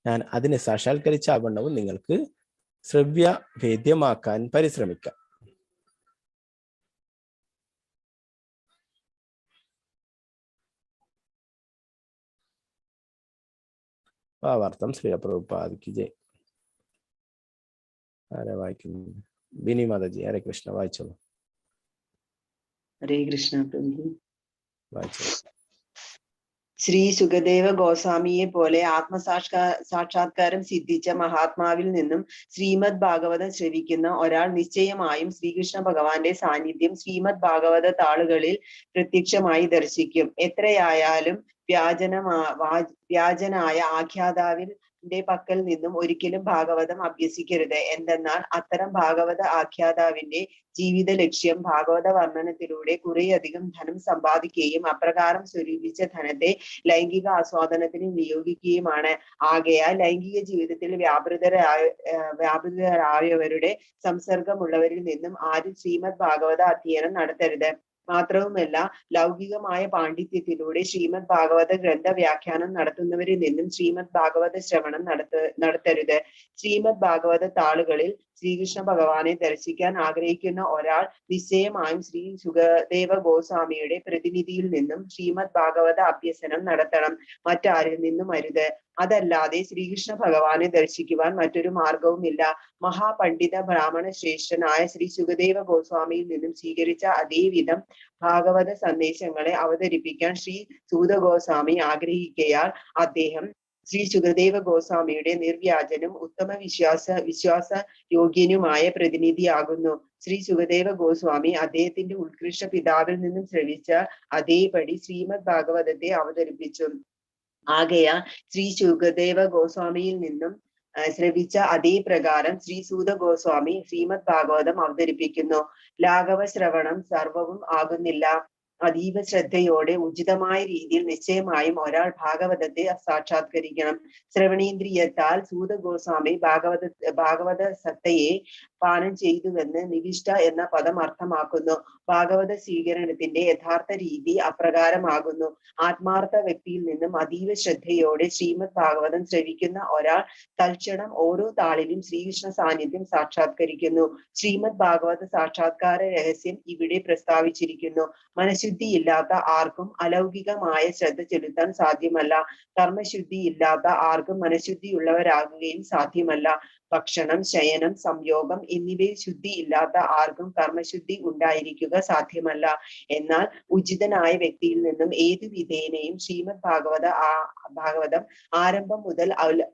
ഞാൻ അതിനെ സാക്ഷാത്കരിച്ച വണ്ണവും നിങ്ങൾക്ക് ശ്രവ്യ വേദ്യമാക്കാൻ പരിശ്രമിക്കാം. ഭാവാർത്ഥം ശ്രീ പ്രഭുപാദിക്ക് ജയ്. ആരെ വായിക്കുന്നു? ബിനി മാതാജി. ഹരേ കൃഷ്ണ. വായിച്ചോളൂ. ഹരേ കൃഷ്ണ പ്രഭു. വായിച്ചോളൂ. ശ്രീ സുഖദേവ ഗോസ്വാമിയെ പോലെ സാക്ഷാത്കാരം സിദ്ധിച്ച മഹാത്മാവിൽ നിന്നും ശ്രീമദ് ഭാഗവതം ശ്രവിക്കുന്ന ഒരാൾ നിശ്ചയമായും ശ്രീകൃഷ്ണ ഭഗവാന്റെ സാന്നിധ്യം ശ്രീമദ് ഭാഗവത താളുകളിൽ പ്രത്യക്ഷമായി ദർശിക്കും. എത്രയായാലും വ്യാജനായ ആഖ്യാതാവിന്റെ പക്കൽ നിന്നും ഒരിക്കലും ഭാഗവതം അഭ്യസിക്കരുത്. എന്തെന്നാൽ അത്തരം ഭാഗവത ആഖ്യാതാവിന്റെ ജീവിത ലക്ഷ്യം ഭാഗവത വർണ്ണനത്തിലൂടെ കുറേയധികം ധനം സമ്പാദിക്കുകയും അപ്രകാരം സ്വരൂപിച്ച ധനത്തെ ലൈംഗിക ആസ്വാദനത്തിന് നിയോഗിക്കുകയുമാണ്. ആകയാൽ ലൈംഗിക ജീവിതത്തിൽ വ്യാപൃതരായവരുടെ സംസർഗമുള്ളവരിൽ നിന്നും ആരും ശ്രീമദ് ഭാഗവത അധ്യയനം നടത്തരുത്. മാത്രവുമല്ല, ലൗകികമായ പാണ്ഡിത്യത്തിലൂടെ ശ്രീമദ് ഭാഗവത ഗ്രന്ഥ വ്യാഖ്യാനം നടത്തുന്നവരിൽ നിന്നും ശ്രീമദ് ഭാഗവത ശ്രവണം നടത്തരുത്. ശ്രീമദ് ഭാഗവത താളുകളിൽ ശ്രീകൃഷ്ണ ഭഗവാനെ ദർശിക്കാൻ ആഗ്രഹിക്കുന്ന ഒരാൾ നിശ്ചയമായും ശ്രീ സുഖദേവ ഗോസ്വാമിയുടെ പ്രതിനിധിയിൽ നിന്നും ശ്രീമദ് ഭാഗവത അഭ്യസനം നടത്തണം. മറ്റാരിൽ നിന്നും അരുത്. അതല്ലാതെ ശ്രീകൃഷ്ണ ഭഗവാനെ ദർശിക്കുവാൻ മറ്റൊരു മാർഗവുമില്ല. മഹാപണ്ഡിത ബ്രാഹ്മണ ശ്രേഷ്ഠനായ ശ്രീ സുഖദേവ ഗോസ്വാമിയിൽ നിന്നും സ്വീകരിച്ച അതേവിധം ഭാഗവത സന്ദേശങ്ങളെ അവതരിപ്പിക്കാൻ ശ്രീ സൂത ഗോസ്വാമി ആഗ്രഹിക്കയാൽ അദ്ദേഹം ശ്രീ സുഖദേവ ഗോസ്വാമിയുടെ നിർവ്യാജനും ഉത്തമ വിശ്വാസ യോഗ്യനുമായ പ്രതിനിധിയാകുന്നു. ശ്രീ സുഖദേവ ഗോസ്വാമി അദ്ദേഹത്തിന്റെ ഉത്കൃഷ്ട പിതാവിൽ നിന്നും ശ്രവിച്ച അതേപടി ശ്രീമദ് ഭാഗവതത്തെ അവതരിപ്പിച്ചു. ആകയാൽ ശ്രീ സുഖദേവ ഗോസ്വാമിയിൽ നിന്നും ശ്രവിച്ച അതേ പ്രകാരം ശ്രീ സൂത ഗോസ്വാമി ശ്രീമദ് ഭാഗവതം അവതരിപ്പിക്കുന്നു. ലാഘവ ശ്രവണം സർവവും ആകുന്നില്ല. അതീവ ശ്രദ്ധയോടെ ഉചിതമായ രീതിയിൽ നിശ്ചയമായും ഒരാൾ ഭാഗവതത്തെ സാക്ഷാത്കരിക്കണം. ശ്രവണേന്ദ്രിയത്താൽ സൂത ഗോസ്വാമി ഭാഗവത സത്തയെ പാനം ചെയ്തുവെന്ന് നിവിഷ്ട എന്ന പദം അർത്ഥമാക്കുന്നു. ഭാഗവത സ്വീകരണത്തിന്റെ യഥാർത്ഥ രീതി അപ്രകാരമാകുന്നു. ആത്മാർത്ഥ വ്യക്തിയിൽ നിന്നും അതീവ ശ്രദ്ധയോടെ ശ്രീമദ് ഭാഗവതം ശ്രവിക്കുന്ന ഒരാൾ തൽക്ഷണം ഓരോ താളിലും ശ്രീകൃഷ്ണ സാന്നിധ്യം സാക്ഷാത്കരിക്കുന്നു. ശ്രീമദ് ഭാഗവത സാക്ഷാത്കാര രഹസ്യം ഇവിടെ പ്രസ്താവിച്ചിരിക്കുന്നു. മനഃശുദ്ധി ഇല്ലാത്ത ആർക്കും അലൗകികമായ ശ്രദ്ധ ചെലുത്താൻ സാധ്യമല്ല. കർമ്മശുദ്ധി ഇല്ലാത്ത ആർക്കും മനഃശുദ്ധിയുള്ളവരാകുകയും സാധ്യമല്ല. ഭക്ഷണം, ശയനം, സംയോഗം എന്നിവയിൽ ശുദ്ധി ഇല്ലാത്ത ആർക്കും കർമ്മശുദ്ധി ഉണ്ടായിരിക്കുക സാധ്യമല്ല. എന്നാൽ ഉചിതനായ വ്യക്തിയിൽ നിന്നും ഏതു വിധേനയും ശ്രീമദ് ഭാഗവതം ആരംഭം മുതൽ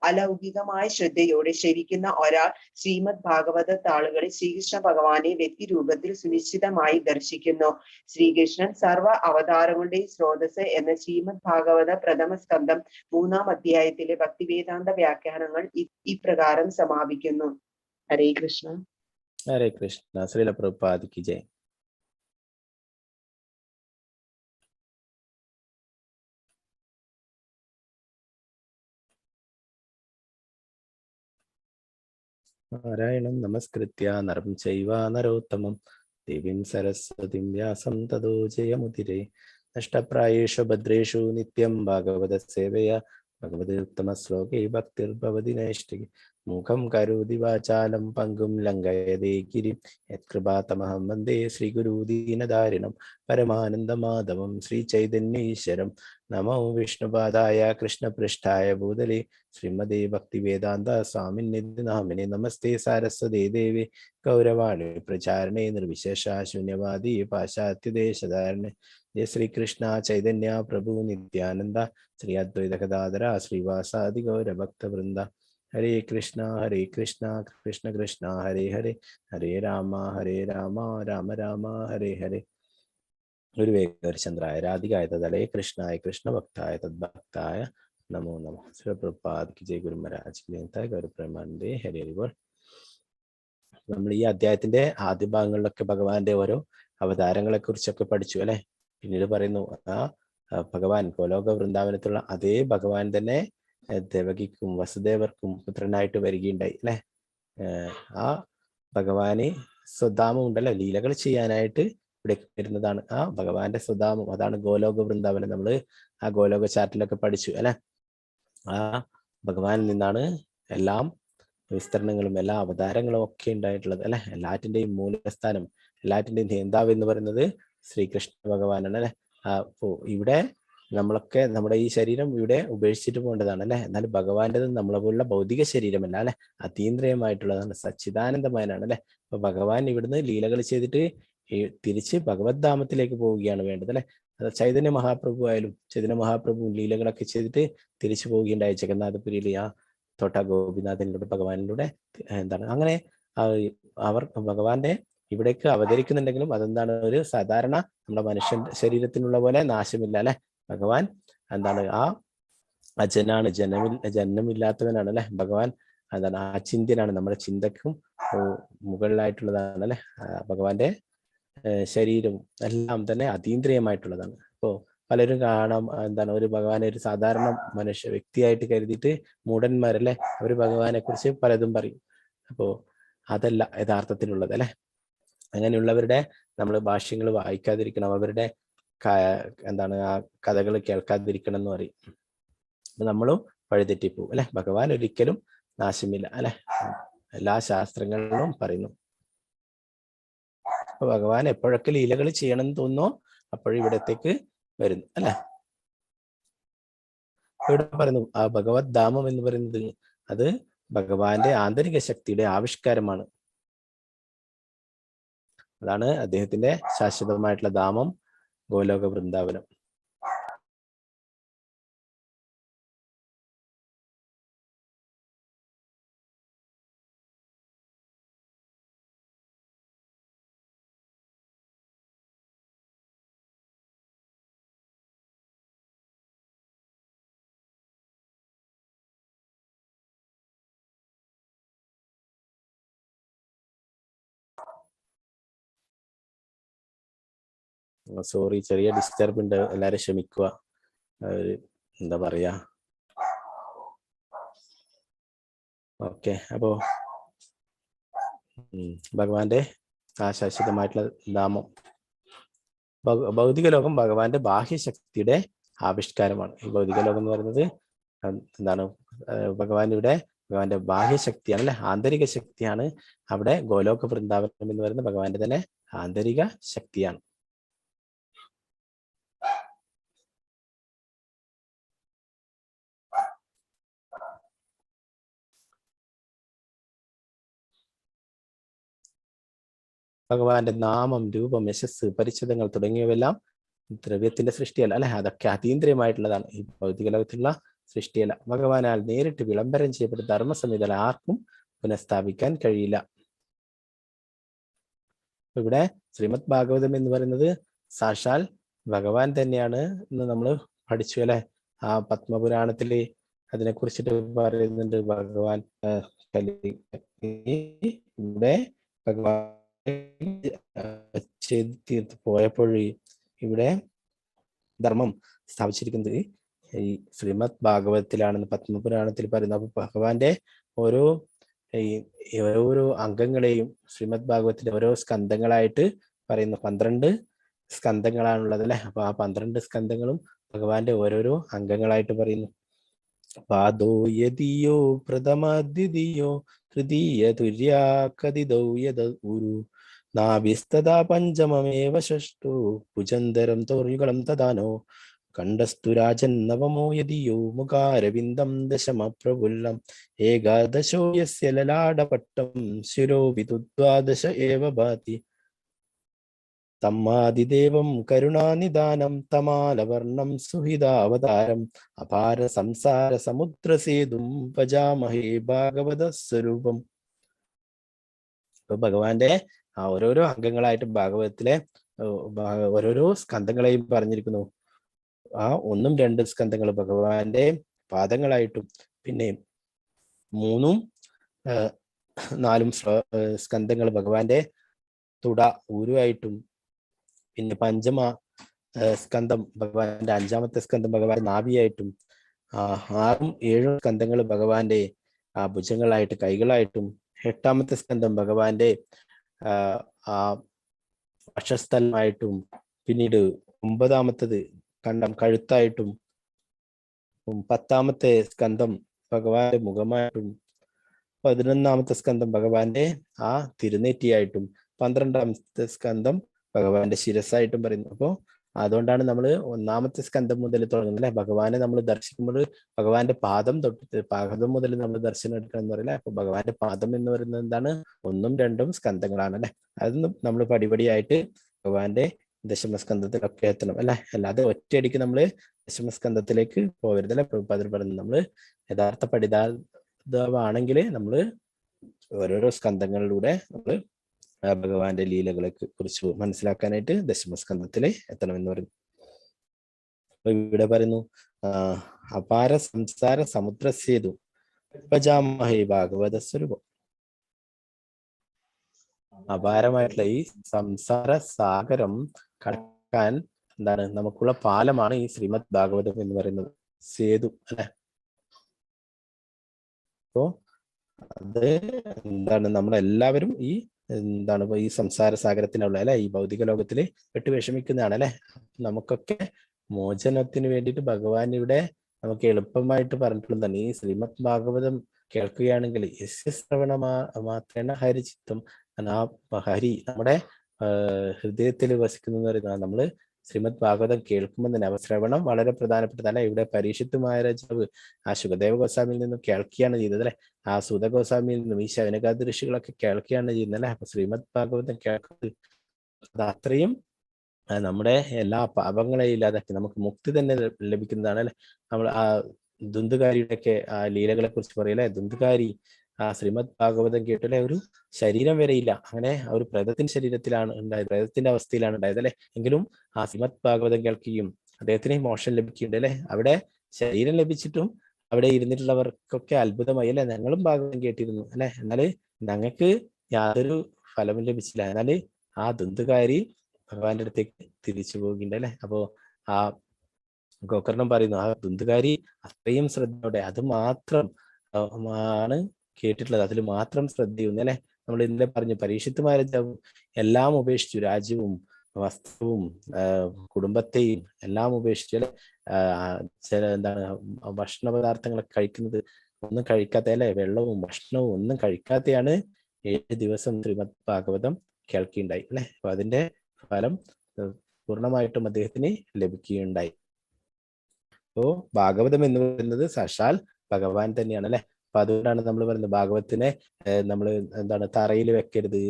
അലൗകികമായ ശ്രദ്ധയോടെ ശ്രവിക്കുന്ന ഒരാൾ ശ്രീമദ് ഭാഗവത താളുകളിൽ ശ്രീകൃഷ്ണ ഭഗവാനെ വ്യക്തി രൂപത്തിൽ സുനിശ്ചിതമായി ദർശിക്കുന്നു. ശ്രീകൃഷ്ണൻ സർവ അവതാരങ്ങളുടെയും സ്രോതസ് എന്ന ശ്രീമദ് ഭാഗവത പ്രഥമ സ്കന്ധം 3-ാം അധ്യായത്തിലെ ഭക്തിവേദാന്ത വ്യാഖ്യാനങ്ങൾ ഇപ്രകാരം സമാപിക്കുന്നു. ഹരേ കൃഷ്ണ. ഹരേ കൃഷ്ണ. ശ്രീല പ്രഭുപാദ് കി ജയ്. നാരായണം നമസ്കൃത്യ നരം ചൈവ നരോത്തമം ദേവീം സരസ്വതിം വ്യാസം തതോ ജയമുദിരേ. നഷ്ടപ്രായേഷു ഭദ്രേഷു നിത്യം ഭാഗവത സേവയാ ഭഗവതി ഉത്തമ ശ്ലോകേ ഭക്തിർഭവതി നൈഷ്ഠികി. മുഖം കരോതി വാചാലം പങ്കും ലംഘയതേ ഗിരിം യത്കൃപാതമഹം വന്ദേ ശ്രീഗുരു ദീനധാരിണം പരമാനന്ദമാധവം ശ്രീചൈതന്യേശ്വരം. നമോ വിഷ്ണുപാദായ കൃഷ്ണപൃഷ്ഠായ ഭൂതലേ ശ്രീമദേ ഭക്തിവേദാന്ത സ്വാമിനിധി നാമിനെ. നമസ്തേ സാരസ്വതേ ദേവി ഗൗരവാണി പ്രചാരണേ നിർവിശേഷ ശൂന്യവാദി പാശ്ചാത്യദേശധാരണേ. ജയ ശ്രീകൃഷ്ണ ചൈതന്യ പ്രഭു നിത്യാനന്ദ ശ്രീ അദ്വൈത ഗദാധര ശ്രീവാസാദി ഗൗരഭക്തവൃന്ദ. ഹരേ കൃഷ്ണ കൃഷ്ണ കൃഷ്ണ ഹരേ ഹരേ ഹരേ രാമ രാമ രാമ ഹരേ ഹരേ. ഗുരുവേ ഗൗരചന്ദ്രായ രാധികായ തദലേ കൃഷ്ണായ കൃഷ്ണഭക്തായ തദ്ഭക്തായ നമോ നമ. ശിവപ്രഭുപാദ് കി ജയ്. ഗുരു മഹാരാജ് കി ജയ്. ഗൗരപ്രേമാനന്ദേ ഹരേ ഹരി ബോൾ. നമ്മൾ ഈ അധ്യായത്തിന്റെ ആദ്യ ഭാഗങ്ങളിലൊക്കെ ഭഗവാന്റെ ഓരോ അവതാരങ്ങളെ കുറിച്ചൊക്കെ പഠിച്ചു അല്ലെ. പിന്നീട് പറയുന്നു ആ ഭഗവാൻ ഗോലോക വൃന്ദാവനത്തിലുള്ള അതേ ഭഗവാൻ തന്നെ ദേവകിക്കും വസുദേവർക്കും പുത്രനായിട്ട് വരികയുണ്ടായി അല്ലെ. ആ ഭഗവാന് സ്വധാമം ഉണ്ടല്ലോ, ലീലകൾ ചെയ്യാനായിട്ട് ഇവിടെ വരുന്നതാണ് ആ ഭഗവാന്റെ സ്വധാമം. അതാണ് ഗോലോക വൃന്ദാവനം. നമ്മള് ആ ഗോലോക ചാർട്ടിലൊക്കെ പഠിച്ചു അല്ലെ. ആ ഭഗവാനിൽ നിന്നാണ് എല്ലാം വിസ്തരണങ്ങളും എല്ലാ അവതാരങ്ങളും ഒക്കെ ഉണ്ടായിട്ടുള്ളത് അല്ലെ. എല്ലാറ്റിന്റെയും മൂലസ്ഥാനം, എല്ലാറ്റിന്റെയും നേതാവ് എന്ന് പറയുന്നത് ശ്രീകൃഷ്ണ ഭഗവാനാണ് അല്ലെ. അപ്പോ ഇവിടെ നമ്മളൊക്കെ നമ്മുടെ ഈ ശരീരം ഇവിടെ ഉപേക്ഷിച്ചിട്ട് പോകേണ്ടതാണ് അല്ലെ. എന്നാൽ ഭഗവാന്റേത് നമ്മളെ പോലുള്ള ഭൗതിക ശരീരമല്ല അല്ലെ, അതീന്ദ്രിയമായിട്ടുള്ളതാണ്, സച്ചിദാനന്ദമയനാണ് അല്ലെ. അപ്പൊ ഭഗവാൻ ഇവിടുന്ന് ലീലകൾ ചെയ്തിട്ട് തിരിച്ച് ഭഗവത് ധാമത്തിലേക്ക് പോവുകയാണ് വേണ്ടത് അല്ലെ. അത് ചൈതന്യ മഹാപ്രഭു ആയാലും ചൈതന്യ മഹാപ്രഭു ലീലകളൊക്കെ ചെയ്തിട്ട് തിരിച്ചു പോവുകയുണ്ടായി ജഗന്നാഥപുരിയിൽ ആ തോട്ട ഗോപിനാഥനിലൂടെ ഭഗവാനിലൂടെ. എന്താണ് അങ്ങനെ അവർ ഭഗവാന്റെ ഇവിടേക്ക് അവതരിക്കുന്നുണ്ടെങ്കിലും അതെന്താണ്, ഒരു സാധാരണ നമ്മുടെ മനുഷ്യന്റെ ശരീരത്തിനുള്ള പോലെ നാശമില്ല അല്ലെ. ഭഗവാൻ എന്താണ് അജനാണ്, ജന്മമില്ലാത്തവനാണ് അല്ലെ. ഭഗവാൻ എന്താണ് അചിന്ത്യനാണ്, നമ്മുടെ ചിന്തക്കും മുകളിലായിട്ടുള്ളതാണ് അല്ലെ. ഭഗവാന്റെ ശരീരവും എല്ലാം തന്നെ അതീന്ദ്രിയമായിട്ടുള്ളതാണ്. അപ്പോ പലരും കാണാം എന്താണ് ഒരു ഭഗവാനെ ഒരു സാധാരണ മനുഷ്യ വ്യക്തിയായിട്ട് കരുതിയിട്ട് മൂഢന്മാരല്ലേ, അവര് ഭഗവാനെ കുറിച്ച് പലതും പറയും. അപ്പോ അതല്ല യഥാർത്ഥത്തിലുള്ളത് അല്ലെ. അങ്ങനെയുള്ളവരുടെ നമ്മൾ ഭാഷ്യങ്ങൾ വായിക്കാതിരിക്കണം, അവരുടെ എന്താണ് ആ കഥകൾ കേൾക്കാതിരിക്കണം എന്ന് പറയും. അപ്പൊ നമ്മളും വഴിതെറ്റിപ്പോവും അല്ലെ. ഭഗവാൻ ഒരിക്കലും നാശമില്ല അല്ലെ, എല്ലാ ശാസ്ത്രങ്ങളിലും പറയുന്നു. അപ്പൊ ഭഗവാൻ എപ്പോഴൊക്കെ ലീലകൾ ചെയ്യണം എന്ന് തോന്നുന്നോ അപ്പോഴിവിടത്തേക്ക് വരുന്നു അല്ലെ. ഇവിടെ പറയുന്നു ആ ഭഗവത് ധാമം എന്ന് പറയുന്നത് അത് ഭഗവാന്റെ ആന്തരിക ശക്തിയുടെ ആവിഷ്കാരമാണ്. അതാണ് അദ്ദേഹത്തിന്റെ ശാശ്വതമായിട്ടുള്ള ധാമം ഗോലോക വൃന്ദാവനം. സോറി, ചെറിയ ഡിസ്റ്റർബ് ഉണ്ട്, എല്ലാരും ക്ഷമിക്കുക. എന്താ പറയാ. ഓക്കെ, അപ്പോ ഭഗവാന്റെ ആ ശാശ്വതമായിട്ടുള്ള ധാമം ഭൗതിക ലോകം ഭഗവാന്റെ ബാഹ്യശക്തിയുടെ ആവിഷ്കാരമാണ്. ഈ ഭൗതിക ലോകം എന്ന് പറയുന്നത് എന്താണ്, ഭഗവാന്റെ ബാഹ്യശക്തിയാണ് അല്ലെ, ആന്തരിക ശക്തിയാണ്. അവിടെ ഗോലോക വൃന്ദാവനം എന്ന് പറയുന്നത് ഭഗവാന്റെ തന്നെ ആന്തരിക ശക്തിയാണ്. ഭഗവാന്റെ നാമം, രൂപം, യശസ്, പരിച്ഛേദങ്ങൾ തുടങ്ങിയവയെല്ലാം ദ്രവ്യത്തിന്റെ സൃഷ്ടിയല്ല അല്ലെ, അതൊക്കെ അതീന്ദ്രിയമായിട്ടുള്ളതാണ്. ഈ ഭൗതിക ലോകത്തിലുള്ള സൃഷ്ടിയല്ല. ഭഗവാനാൽ നേരിട്ട് വിളംബരം ചെയ്യപ്പെട്ട ധർമ്മസംഹിത ആർക്കും പുനഃസ്ഥാപിക്കാൻ കഴിയില്ല. ഇവിടെ ശ്രീമദ് ഭാഗവതം എന്ന് പറയുന്നത് സാക്ഷാൽ ഭഗവാൻ തന്നെയാണ് എന്ന് നമ്മൾ പഠിച്ചു അല്ലെ. ആ പത്മപുരാണത്തില് അതിനെ കുറിച്ചിട്ട് പറയുന്നുണ്ട്. ഭഗവാൻ ഇവിടെ ഭഗവാൻ ചെയ്ത് തീർത്ത് പോയപ്പോഴേ ഇവിടെ ധർമ്മം സ്ഥാപിച്ചിരിക്കുന്നത് ഈ ശ്രീമദ് ഭാഗവതത്തിലാണെന്ന് പത്മപുരാണത്തിൽ പറയുന്നു. അപ്പൊ ഭഗവാന്റെ ഓരോ അംഗങ്ങളെയും ശ്രീമദ് ഭാഗവതത്തിലെ ഓരോ സ്കന്ധങ്ങളായിട്ട് പറയുന്നു. 12 സ്കന്ധങ്ങളാണുള്ളത് അല്ലെ. അപ്പൊ ആ 12 സ്കന്ധങ്ങളും ഭഗവാന്റെ ഓരോരോ അംഗങ്ങളായിട്ട് പറയുന്നു. പാദോ യദിയോ പ്രഥമദ്വിതീയോ തൃതീയ തുര്യാകദിതൗ യദുരു നാഭിസ്തദാ പഞ്ചമമേവ ഷഷ്ടോ ഭുജന്തരം തോർയുഗളം തദാനോ കണ്ഠസ്തു രാജൻ നവമോ യദിയോ മുഖാരവിന്ദം ദശമ പ്രഫുല്ലം ഏകാദശോ യസ്യ ലലാടപട്ടം ശിരോഭിതു ദ്വാദശ ഏവ ഭാതി തമ്മാദിദേവം കരുണാനിദാനം തമാലവർണം സുഹിതാവതാരം അപാര സംസാര സമുദ്രസേതും ഭജാമഹേ ഭാഗവത സ്വരൂപം. ഇപ്പൊ ഭഗവാന്റെ ആ ഓരോരോ അംഗങ്ങളായിട്ട് ഭാഗവതത്തിലെ ഓരോരോ സ്കന്ധങ്ങളെയും പറഞ്ഞിരിക്കുന്നു. ആ 1ഉം 2 സ്കന്ധങ്ങൾ ഭഗവാന്റെ പാദങ്ങളായിട്ടും പിന്നെ 3ഉം 4ഉം സ്കന്ധങ്ങൾ ഭഗവാന്റെ തുട ഊരുവായിട്ടും പിന്നെ പഞ്ചമ സ്കന്ധം ഭഗവാന്റെ 5ാമത്തെ സ്കന്ധം ഭഗവാന്റെ നാഭിയായിട്ടും 6ഉം 7ഉം സ്കന്ധങ്ങൾ ഭഗവാന്റെ ഭുജങ്ങളായിട്ട് കൈകളായിട്ടും 8ാമത്തെ സ്കന്ധം ഭഗവാന്റെ വക്ഷസ്ഥലമായിട്ടും പിന്നീട് 9ാമത്തത് കണ്ഠം കഴുത്തായിട്ടും 10ാമത്തെ സ്കന്ധം ഭഗവാന്റെ മുഖമായിട്ടും 11ാമത്തെ സ്കന്ധം ഭഗവാന്റെ ആ തിരുനെറ്റിയായിട്ടും 12ാമത്തെ സ്കന്ധം ഭഗവാന്റെ ശിരസായിട്ടും പറയുന്നു. അപ്പോൾ അതുകൊണ്ടാണ് നമ്മൾ 1ാമത്തെ സ്കന്ധം മുതൽ തുടങ്ങുന്നത് അല്ലെ. ഭഗവാനെ നമ്മൾ ദർശിക്കുമ്പോൾ ഭഗവാന്റെ പാദം മുതൽ നമ്മൾ ദർശനം എടുക്കണം എന്ന് പറയില്ല. അപ്പൊ ഭഗവാന്റെ പാദം എന്ന് പറയുന്നത് എന്താണ്? 1ഉം 2ഉം സ്കന്ധങ്ങളാണ് അല്ലെ. അതൊന്നും നമ്മൾ പടിപടിയായിട്ട് ഭഗവാന്റെ ദശമസ്കന്ധത്തിലൊക്കെ എത്തണം അല്ലെ. അല്ലാതെ ഒറ്റയടിക്ക് നമ്മൾ ദശമസ്കന്ധത്തിലേക്ക് പോകരുത് അല്ലെ. അതിൽ പറയുന്നത് നമ്മൾ യഥാർത്ഥ പഠിതാവാണെങ്കിൽ നമ്മൾ ഓരോരോ സ്കന്ധങ്ങളിലൂടെ നമ്മൾ ഭഗവാന്റെ ലീലകളെ കുറിച്ച് മനസ്സിലാക്കാനായിട്ട് ദശമസ്കന്ധത്തിലെ എത്തണമെന്ന് പറയുന്നു. അപ്പൊ ഇവിടെ പറയുന്നു അപാര സംസാര സമുദ്രസേതു ഭജാമഹേ ഭാഗവത സ്വരൂപം. അപാരമായിട്ടുള്ള ഈ സംസാര സാഗരം കടക്കാൻ എന്താണ് നമുക്കുള്ള പാലമാണ് ഈ ശ്രീമദ് ഭാഗവതം എന്ന് പറയുന്നത്. സേതു അല്ലെ. അപ്പോ അത് എന്താണ് നമ്മളെല്ലാവരും ഈ എന്താണ് ഈ സംസാര സാഗരത്തിനുള്ള അല്ലെ ഈ ഭൗതിക ലോകത്തില് പെട്ട് വിഷമിക്കുന്നതാണ് അല്ലെ. നമുക്കൊക്കെ മോചനത്തിന് വേണ്ടിയിട്ട് ഭഗവാൻ ഇവിടെ നമുക്ക് എളുപ്പമായിട്ട് പറഞ്ഞിട്ടുള്ളതാണ്. ഈ ശ്രീമദ് ഭാഗവതം കേൾക്കുകയാണെങ്കിൽ ശ്രവണ മാത്രേണ ഹരിചിത്തം, ആ ഹരി നമ്മുടെ ഹൃദയത്തിൽ വസിക്കുന്നു പറയുന്നത്. നമ്മള് ശ്രീമദ് ഭാഗവതം കേൾക്കുമ്പോൾ തന്നെ ശ്രവണം വളരെ പ്രധാനപ്പെട്ടതല്ല. ഇവിടെ പരീക്ഷിത്ത് മഹാരാജാവ് ആ ശുകദേവ ഗോസ്വാമിയിൽ നിന്നും കേൾക്കുകയാണ് ചെയ്തത് അല്ലെ. ആ സുത ഗോസ്വാമിയിൽ നിന്നും ഈ ശൗനകാദി ഋഷികളൊക്കെ കേൾക്കുകയാണ് ചെയ്യുന്നത് അല്ലെ. അപ്പൊ ശ്രീമദ് ഭാഗവതം കേൾക്കുന്നത് അത് അത്രയും നമ്മുടെ എല്ലാ പാപങ്ങളെയും ഇല്ലാതാക്കി നമുക്ക് മുക്തി തന്നെ ലഭിക്കുന്നതാണ് അല്ലെ. നമ്മൾ ആ ദുന്ദുകാരിയുടെ ഒക്കെ ആ ലീലകളെ കുറിച്ച് പറയല്ലേ. ദുന്ദുകാരി ആ ശ്രീമദ് ഭാഗവതം കേട്ടില്ലേ ഒരു ശരീരം വരെയില്ല, അങ്ങനെ ഒരു പ്രേതത്തിന്റെ ശരീരത്തിലാണ് ഉണ്ടായത്, പ്രേതത്തിന്റെ അവസ്ഥയിലാണ് ഉണ്ടായത് അല്ലെ. എങ്കിലും ആ ശ്രീമദ് ഭാഗവതം കേൾക്കുകയും അദ്ദേഹത്തിന് മോക്ഷം ലഭിക്കുകയുണ്ട് അല്ലെ. അവിടെ ശരീരം ലഭിച്ചിട്ടും അവിടെ ഇരുന്നിട്ടുള്ളവർക്കൊക്കെ അത്ഭുതമായി അല്ലെ. ഞങ്ങളും ഭാഗവതം കേട്ടിരുന്നു അല്ലെ, എന്നാല് ഞങ്ങൾക്ക് യാതൊരു ഫലവും ലഭിച്ചില്ല. എന്നാല് ആ ദുന്ദുകാരി ഭഗവാന്റെ അടുത്തേക്ക് തിരിച്ചു പോകുന്നുണ്ട് അല്ലെ. അപ്പോ ആ ഗോകർണം പറയുന്നു ആ ദുന്ദുകാരി അത്രയും ശ്രദ്ധയോടെ അത് മാത്രം ആണ് കേട്ടിട്ടുള്ളത്, അതിൽ മാത്രം ശ്രദ്ധയുന്നു അല്ലെ. നമ്മൾ ഇന്നലെ പറഞ്ഞു പരീക്ഷിത്ത് മഹാരാജാവും എല്ലാം ഉപേക്ഷിച്ചു, രാജ്യവും വസ്ത്രവും കുടുംബത്തെയും എല്ലാം ഉപേക്ഷിച്ചു അല്ലെ. എന്താണ് ഭക്ഷണ പദാർത്ഥങ്ങളൊക്കെ കഴിക്കുന്നത് ഒന്നും കഴിക്കാത്ത അല്ലെ, വെള്ളവും ഭക്ഷണവും ഒന്നും കഴിക്കാതെയാണ് 7 ദിവസം ശ്രീമദ് ഭാഗവതം കേൾക്കുകയുണ്ടായി അല്ലെ. അപ്പൊ അതിന്റെ ഫലം പൂർണ്ണമായിട്ടും അദ്ദേഹത്തിന് ലഭിക്കുകയുണ്ടായി. അപ്പോ ഭാഗവതം എന്ന് പറയുന്നത് സാക്ഷാൽ ഭഗവാൻ തന്നെയാണ് അല്ലെ. അപ്പൊ അതുകൊണ്ടാണ് നമ്മൾ പറയുന്നത് ഭാഗവത്തിനെ നമ്മൾ എന്താണ് തറയിൽ വെക്കരുത്,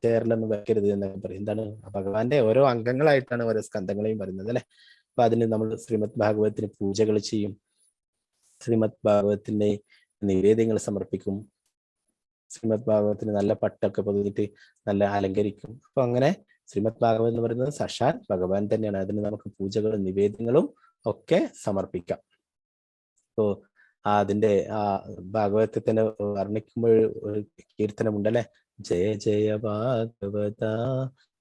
ചേറിലൊന്നും വെക്കരുത് എന്നൊക്കെ പറയും. എന്താണ് ഭഗവാന്റെ ഓരോ അംഗങ്ങളായിട്ടാണ് ഓരോ സ്കന്ധങ്ങളെയും പറയുന്നത് അല്ലെ. അപ്പൊ അതിന് നമ്മൾ ശ്രീമദ് ഭാഗവത്തിന് പൂജകൾ ചെയ്യും, ശ്രീമദ് ഭാഗവത്തിന്റെ നിവേദ്യങ്ങൾ സമർപ്പിക്കും, ശ്രീമദ് ഭാഗവത്തിന് നല്ല പട്ടൊക്കെ പൊതിഞ്ഞിട്ട് നല്ല അലങ്കരിക്കും. അപ്പൊ അങ്ങനെ ശ്രീമദ് ഭാഗവത് എന്ന് പറയുന്നത് സാക്ഷാൽ ഭഗവാൻ തന്നെയാണ്. അതിന് നമുക്ക് പൂജകളും നിവേദ്യങ്ങളും ഒക്കെ സമർപ്പിക്കാം. അപ്പോ അതിന്റെ ആ ഭാഗവത്തെ തന്നെ വർണ്ണിക്കുമ്പോൾ ഒരു കീർത്തനമുണ്ടല്ലേ, ജയ ജയ ഭാഗവത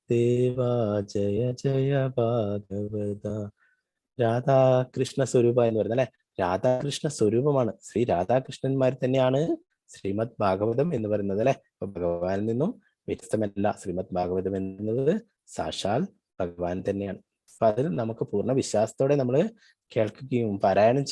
ദേവാ ജയ ജയ ഭാഗവത. രാധാകൃഷ്ണ സ്വരൂപ എന്ന് പറയുന്നത് അല്ലെ, രാധാകൃഷ്ണ സ്വരൂപമാണ്, ശ്രീ രാധാകൃഷ്ണന്മാർ തന്നെയാണ് ശ്രീമദ് ഭാഗവതം എന്ന് പറയുന്നത് അല്ലെ. അപ്പൊ ഭഗവാനിൽ നിന്നും വ്യത്യസ്തമല്ല. ശ്രീമദ് ഭാഗവതം എന്നത് സാക്ഷാൽ ഭഗവാൻ തന്നെയാണ്. അപ്പൊ അതിൽ നമുക്ക് പൂർണ്ണ വിശ്വാസത്തോടെ നമ്മൾ കേൾക്കുകയും പാരായണം